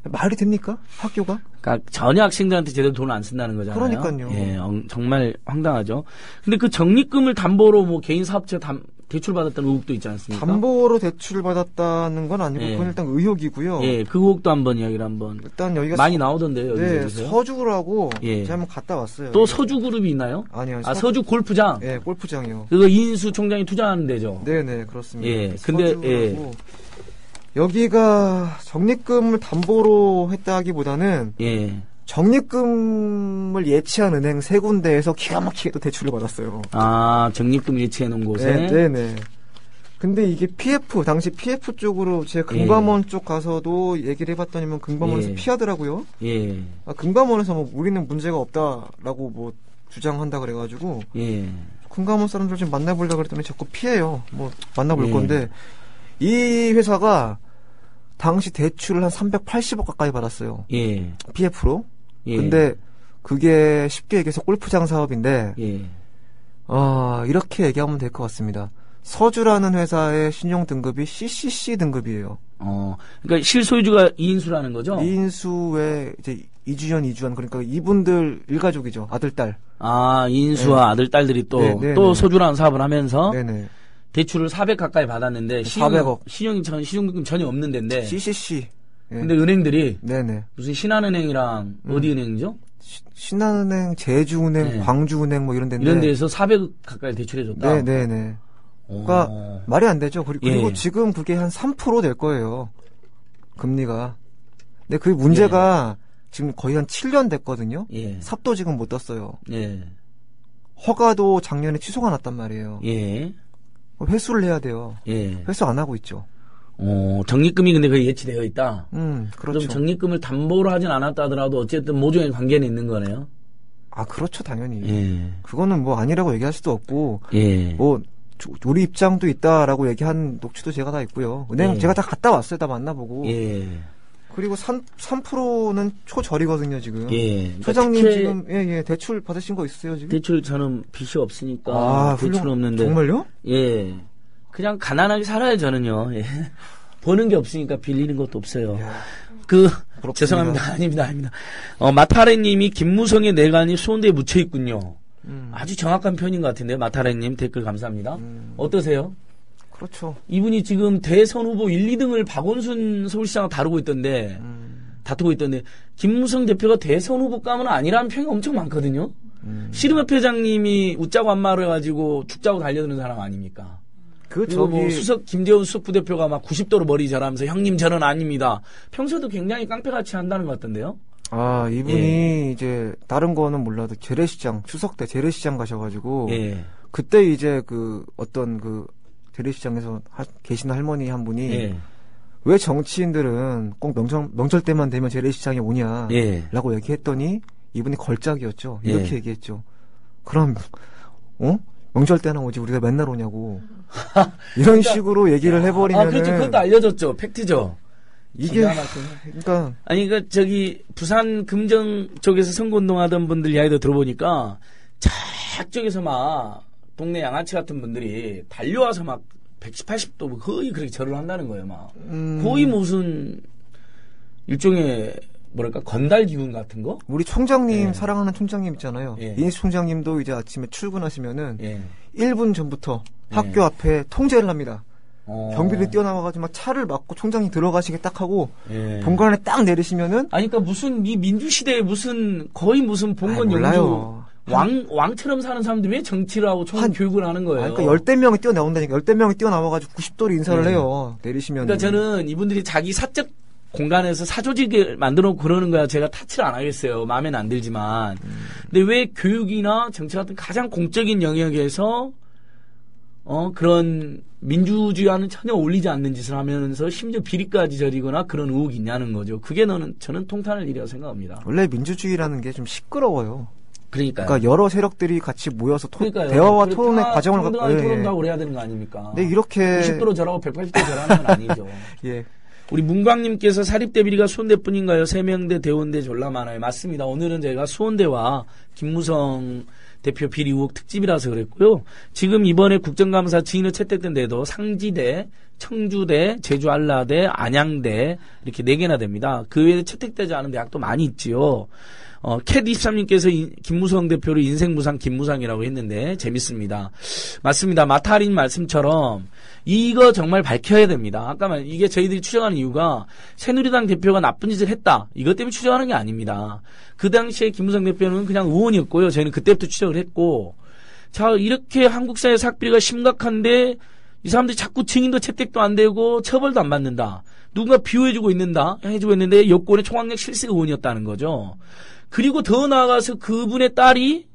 말이 됩니까? 학교가? 그러니까 전혀 학생들한테 제대로 돈을 안 쓴다는 거잖아요. 그러니까요. 정말 황당하죠. 근데 그 적립금을 담보로 뭐 개인 사업체 대출 받았다는 의혹도 있지 않습니까? 담보로 대출을 받았다는 건 아니고 그건 일단 의혹이고요. 그 의혹도 한번 이야기를 한번. 일단 여기가 많이 나오던데요. 여기서. 서주라고 제가 한번 갔다 왔어요. 또 서주 그룹이 있나요? 아니요. 서주 골프장. 네, 골프장이요. 그거 이인수 총장이 투자하는 데죠. 네네 그렇습니다. 근데 여기가 적립금을 담보로 했다기보다는 적립금을 예치한 은행 3군데에서 기가 막히게 또 대출을 받았어요. 아, 적립금 예치해 놓은 곳에? 네네. 근데 이게 당시 PF 쪽으로 제 금감원 쪽 가서도 얘기를 해봤더니만 금감원에서 피하더라고요. 금감원에서 뭐 우리는 문제가 없다라고 뭐 주장한다 그래가지고 금감원 사람들 좀 만나보려고 그랬더니 자꾸 피해요. 뭐 만나볼 건데 이 회사가 당시 대출을 한 380억 가까이 받았어요. PF로. 근데 그게 쉽게 얘기해서 골프장 사업인데 이렇게 얘기하면 될 것 같습니다. 서주라는 회사의 신용 등급이 CCC 등급이에요. 그러니까 실소유주가 이인수라는 거죠? 이인수의 이제 이주연 그러니까 이분들 일가족이죠. 아들, 딸. 아, 이인수와 아들, 딸들이 또 서주라는 사업을 하면서 대출을 400 가까이 받았는데 400억. 신용금 전혀 없는 데인데 CCC. 근데 은행들이 네네. 무슨 신한은행이랑 어디 은행이죠? 신한은행, 제주은행, 광주은행 뭐 이런 데인데 이런 데에서 400 가까이 대출해줬다. 네네네. 그러니까 말이 안 되죠. 그리고 지금 그게 한 3% 될 거예요. 금리가. 근데 그 문제가 지금 거의 한 7년 됐거든요. 삽도 지금 못 떴어요. 허가도 작년에 취소가 났단 말이에요. 회수를 해야 돼요. 회수 안 하고 있죠. 적립금이 근데 거의 예치되어 있다. 그렇죠. 그럼 적립금을 담보로 하진 않았다 하더라도 어쨌든 모종의 관계는 있는 거네요. 아, 그렇죠, 당연히. 그거는 뭐 아니라고 얘기할 수도 없고, 뭐 우리 입장도 있다라고 얘기한 녹취도 제가 다 있고요. 은행 제가 다 갔다 왔어요, 다 만나보고. 그리고 3%는 초절이거든요, 지금. 소장님 지금 대출 받으신 거 있으세요, 지금? 대출 저는 빚이 없으니까 대출 없는데. 정말요? 그냥 가난하게 살아요, 저는요. 버는 게 없으니까 빌리는 것도 없어요. 부럽습니다. 죄송합니다. 아닙니다. 마타레님이 김무성의 내관이 수원대에 묻혀 있군요. 아주 정확한 표현인 것 같은데요. 마타레님 댓글 감사합니다. 어떠세요? 그렇죠. 이분이 지금 대선 후보 1, 2등을 박원순 서울시장과 다투고 있던데, 김무성 대표가 대선 후보감은 아니라는 평이 엄청 많거든요. 씨름협 회장님이 웃자고 한 말을 해가지고 죽자고 달려드는 사람 아닙니까? 뭐 김재원 수석 부대표가 막 90도로 머리 절하면서 형님 저는 아닙니다. 평소에도 굉장히 깡패같이 한다는 것 같던데요. 아, 이분이 이제 다른 거는 몰라도 재래시장 추석 때 재래시장 가셔가지고 그때 이제 어떤 재래시장에서 계신 할머니 한 분이 왜 정치인들은 꼭 명절 때만 되면 재래시장에 오냐라고 얘기했더니 이분이 걸작이었죠. 이렇게 얘기했죠. 그럼 명절 때나 오지 우리가 맨날 오냐고 이런 식으로 얘기를 해버리면 그렇죠. 그것도 알려졌죠. 팩트죠. 이게 부산 금정 쪽에서 선거운동하던 분들 이야기도 들어보니까 저쪽에서 막 동네 양아치 같은 분들이 달려와서 막 180도 거의 그렇게 절을 한다는 거예요. 막 거의 무슨 일종의 건달 기운 같은 거? 우리 총장님 사랑하는 총장님 있잖아요. 이인수 총장님도 이제 아침에 출근하시면은 1분 전부터 학교 앞에 통제를 합니다. 경비를 뛰어나와가지고 막 차를 막고 총장이 들어가시게 딱 하고 본관에 딱 내리시면은 그러니까 무슨 이 민주시대에 거의 무슨 본관 영주 왕처럼 사는 사람들이 왜 정치를 하고 교육을 하는 거예요? 그러니까 10대명이 뛰어나온다니까. 10대명이 뛰어나와가지고 90도로 인사를 해요. 내리시면. 그러니까 저는 이분들이 자기 사적 공간에서 사조직을 만들어 놓고 그러는 거야 제가 타치를 안 하겠어요. 마음에는 안 들지만. 근데 왜 교육이나 정치 같은 가장 공적인 영역에서 그런 민주주의와는 전혀 어울리지 않는 짓을 하면서 심지어 비리까지 저리거나 그런 의혹이 있냐는 거죠. 그게 저는 통탄할 일이라고 생각합니다. 원래 민주주의라는 게 좀 시끄러워요. 그러니까 여러 세력들이 같이 모여서 대화와 토론의 과정을 토론도 하고 그래야 되는 거 아닙니까? 네, 이렇게 90도로 절하고 180도 절하는 건 아니죠. 예. 우리 문광님께서 사립대 비리가 수원대뿐인가요? 세명대, 대원대 졸라 많아요. 맞습니다. 오늘은 저희가 수원대와 김무성 대표 비리 의혹 특집이라서 그랬고요. 지금 이번에 국정감사 증인으로 채택된 데도 상지대, 청주대, 제주한라대, 안양대 이렇게 4개나 됩니다. 그 외에 채택되지 않은 대학도 많이 있지요. 캣23님께서 김무성 대표를 인생무상 김무상이라고 했는데 재밌습니다. 맞습니다. 마타린 말씀처럼 이거 정말 밝혀야 됩니다. 아까 이게 저희들이 추정하는 이유가 새누리당 대표가 나쁜 짓을 했다. 이것 때문에 추정하는 게 아닙니다. 그 당시에 김무성 대표는 그냥 의원이었고요. 저희는 그때부터 추정을 했고 자 이렇게 한국 사회 삭비리가 심각한데 이 사람들이 자꾸 증인도 채택도 안 되고 처벌도 안 받는다. 누군가 비호해주고 있는데 여권의 총학력 실세 의원이었다는 거죠. 그리고 더 나아가서 그분의 딸이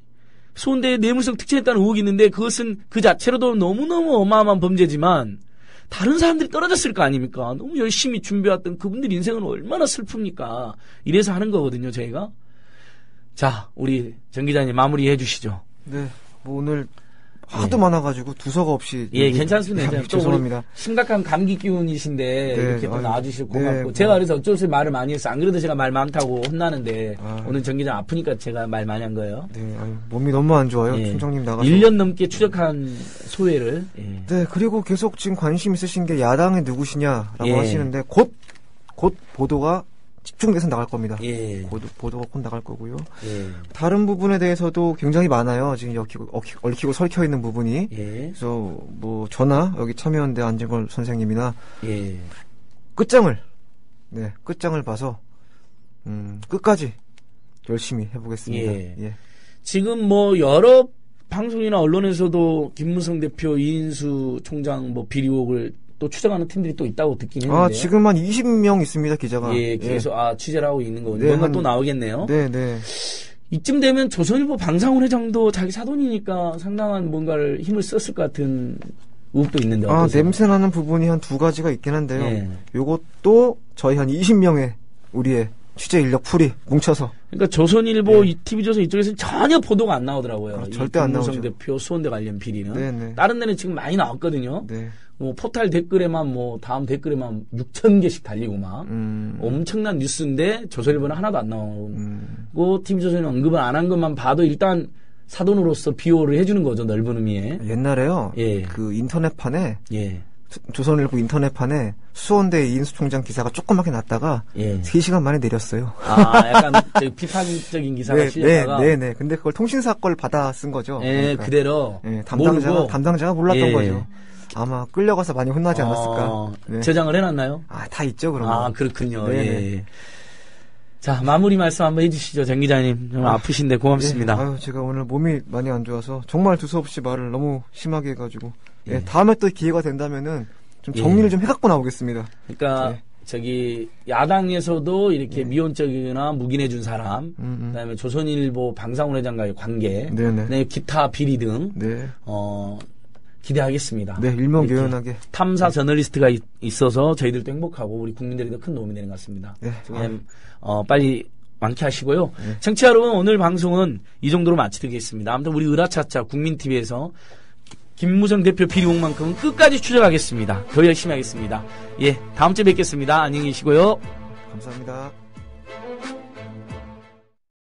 수원대에 뇌물성 특채했다는 의혹이 있는데 그것은 그 자체로도 너무너무 어마어마한 범죄지만 다른 사람들이 떨어졌을 거 아닙니까? 너무 열심히 준비해왔던 그분들 인생은 얼마나 슬픕니까? 이래서 하는 거거든요, 저희가. 자, 우리 정 기자님 마무리해 주시죠. 네, 뭐 오늘 하도 많아가지고 두서가 없이. 예, 괜찮습니다. 죄송합니다. 심각한 감기 기운이신데 네, 이렇게 또 나와주시고 고맙고. 네, 제가 그래서 어쩔 수 없이 말을 많이 했어. 안 그래도 제가 말 많다고 혼나는데 오늘 정 기자 아프니까 제가 말 많이 한 거예요. 네, 몸이 너무 안 좋아요. 예. 총장님 나가서. 1년 넘게 추적한 소회를. 예. 네, 그리고 계속 지금 관심 있으신 게 야당이 누구시냐라고 하시는데 곧 보도가 집중돼서 나갈 겁니다. 예. 보도가 곧 나갈 거고요. 예. 다른 부분에 대해서도 굉장히 많아요. 지금 얽히고 설켜 있는 부분이. 예. 그래서 뭐 저나 여기 참여연대 안진걸 선생님이나 예. 끝장을 봐서 끝까지 열심히 해보겠습니다. 예. 예. 지금 뭐 여러 방송이나 언론에서도 김무성 대표, 이인수 총장 뭐 비리 의혹을 또 추정하는 팀들이 또 있다고 듣긴 했는데. 지금 한 20명 있습니다, 기자가. 예, 계속 취재를 하고 있는 거군요. 네, 뭔가 또 나오겠네요. 네. 이쯤 되면 조선일보 방상훈 회장도 자기 사돈이니까 상당한 뭔가를 힘을 썼을 것 같은 의혹도 있는데. 어떠세요? 냄새나는 부분이 한 2가지가 있긴 한데요. 예. 요것도 저희 한 20명의 우리의 취재 인력 풀이 뭉쳐서. 그러니까 조선일보, TV조선 이쪽에서는 전혀 보도가 안 나오더라고요. 절대 안 나오죠. 김무성 대표 수원대 관련 비리는. 네네. 다른 데는 지금 많이 나왔거든요. 네. 뭐 포탈 댓글에만 다음 댓글에만 6,000개씩 달리고 막 엄청난 뉴스인데 조선일보는 하나도 안 나오고 TV조선이 언급을 안 한 것만 봐도 일단 사돈으로서 비호를 해주는 거죠. 넓은 의미에. 옛날에요. 예. 그 인터넷판에 예. 조선일보 인터넷판에 수원대 이인수 총장 기사가 조그맣게 났다가 3시간 만에 내렸어요. 약간 비판적인 기사가 실렸다가. 네. 근데 그걸 통신사 걸 받아 쓴 거죠. 예, 그러니까. 그대로. 예, 담당자가 몰랐던 거죠. 아마 끌려가서 많이 혼나지 않았을까. 네. 저장을 해놨나요? 다 있죠, 그러면. 그렇군요. 예. 자, 마무리 말씀 한번 해주시죠, 정 기자님. 정말 아프신데 고맙습니다. 네. 제가 오늘 몸이 많이 안 좋아서 정말 두서없이 말을 너무 심하게 해가지고. 예, 다음에 또 기회가 된다면은 좀 정리를 좀 해갖고 나오겠습니다. 그러니까 야당에서도 이렇게 미온적이거나 묵인해준 사람, 그다음에 조선일보 방상훈 회장과의 관계, 그다음에 기타 비리 등 기대하겠습니다. 네, 일명요연하게 탐사 저널리스트가 있어서 저희들도 행복하고 우리 국민들에도 큰 도움이 되는 것 같습니다. 네, 빨리 완쾌하시고요. 청취자 여러분, 오늘 방송은 이 정도로 마치겠습니다. 아무튼 우리 으라차차 국민TV에서 김무성 대표 비리 의혹만큼은 끝까지 추적하겠습니다. 더 열심히 하겠습니다. 예, 다음 주에 뵙겠습니다. 안녕히 계시고요. 감사합니다.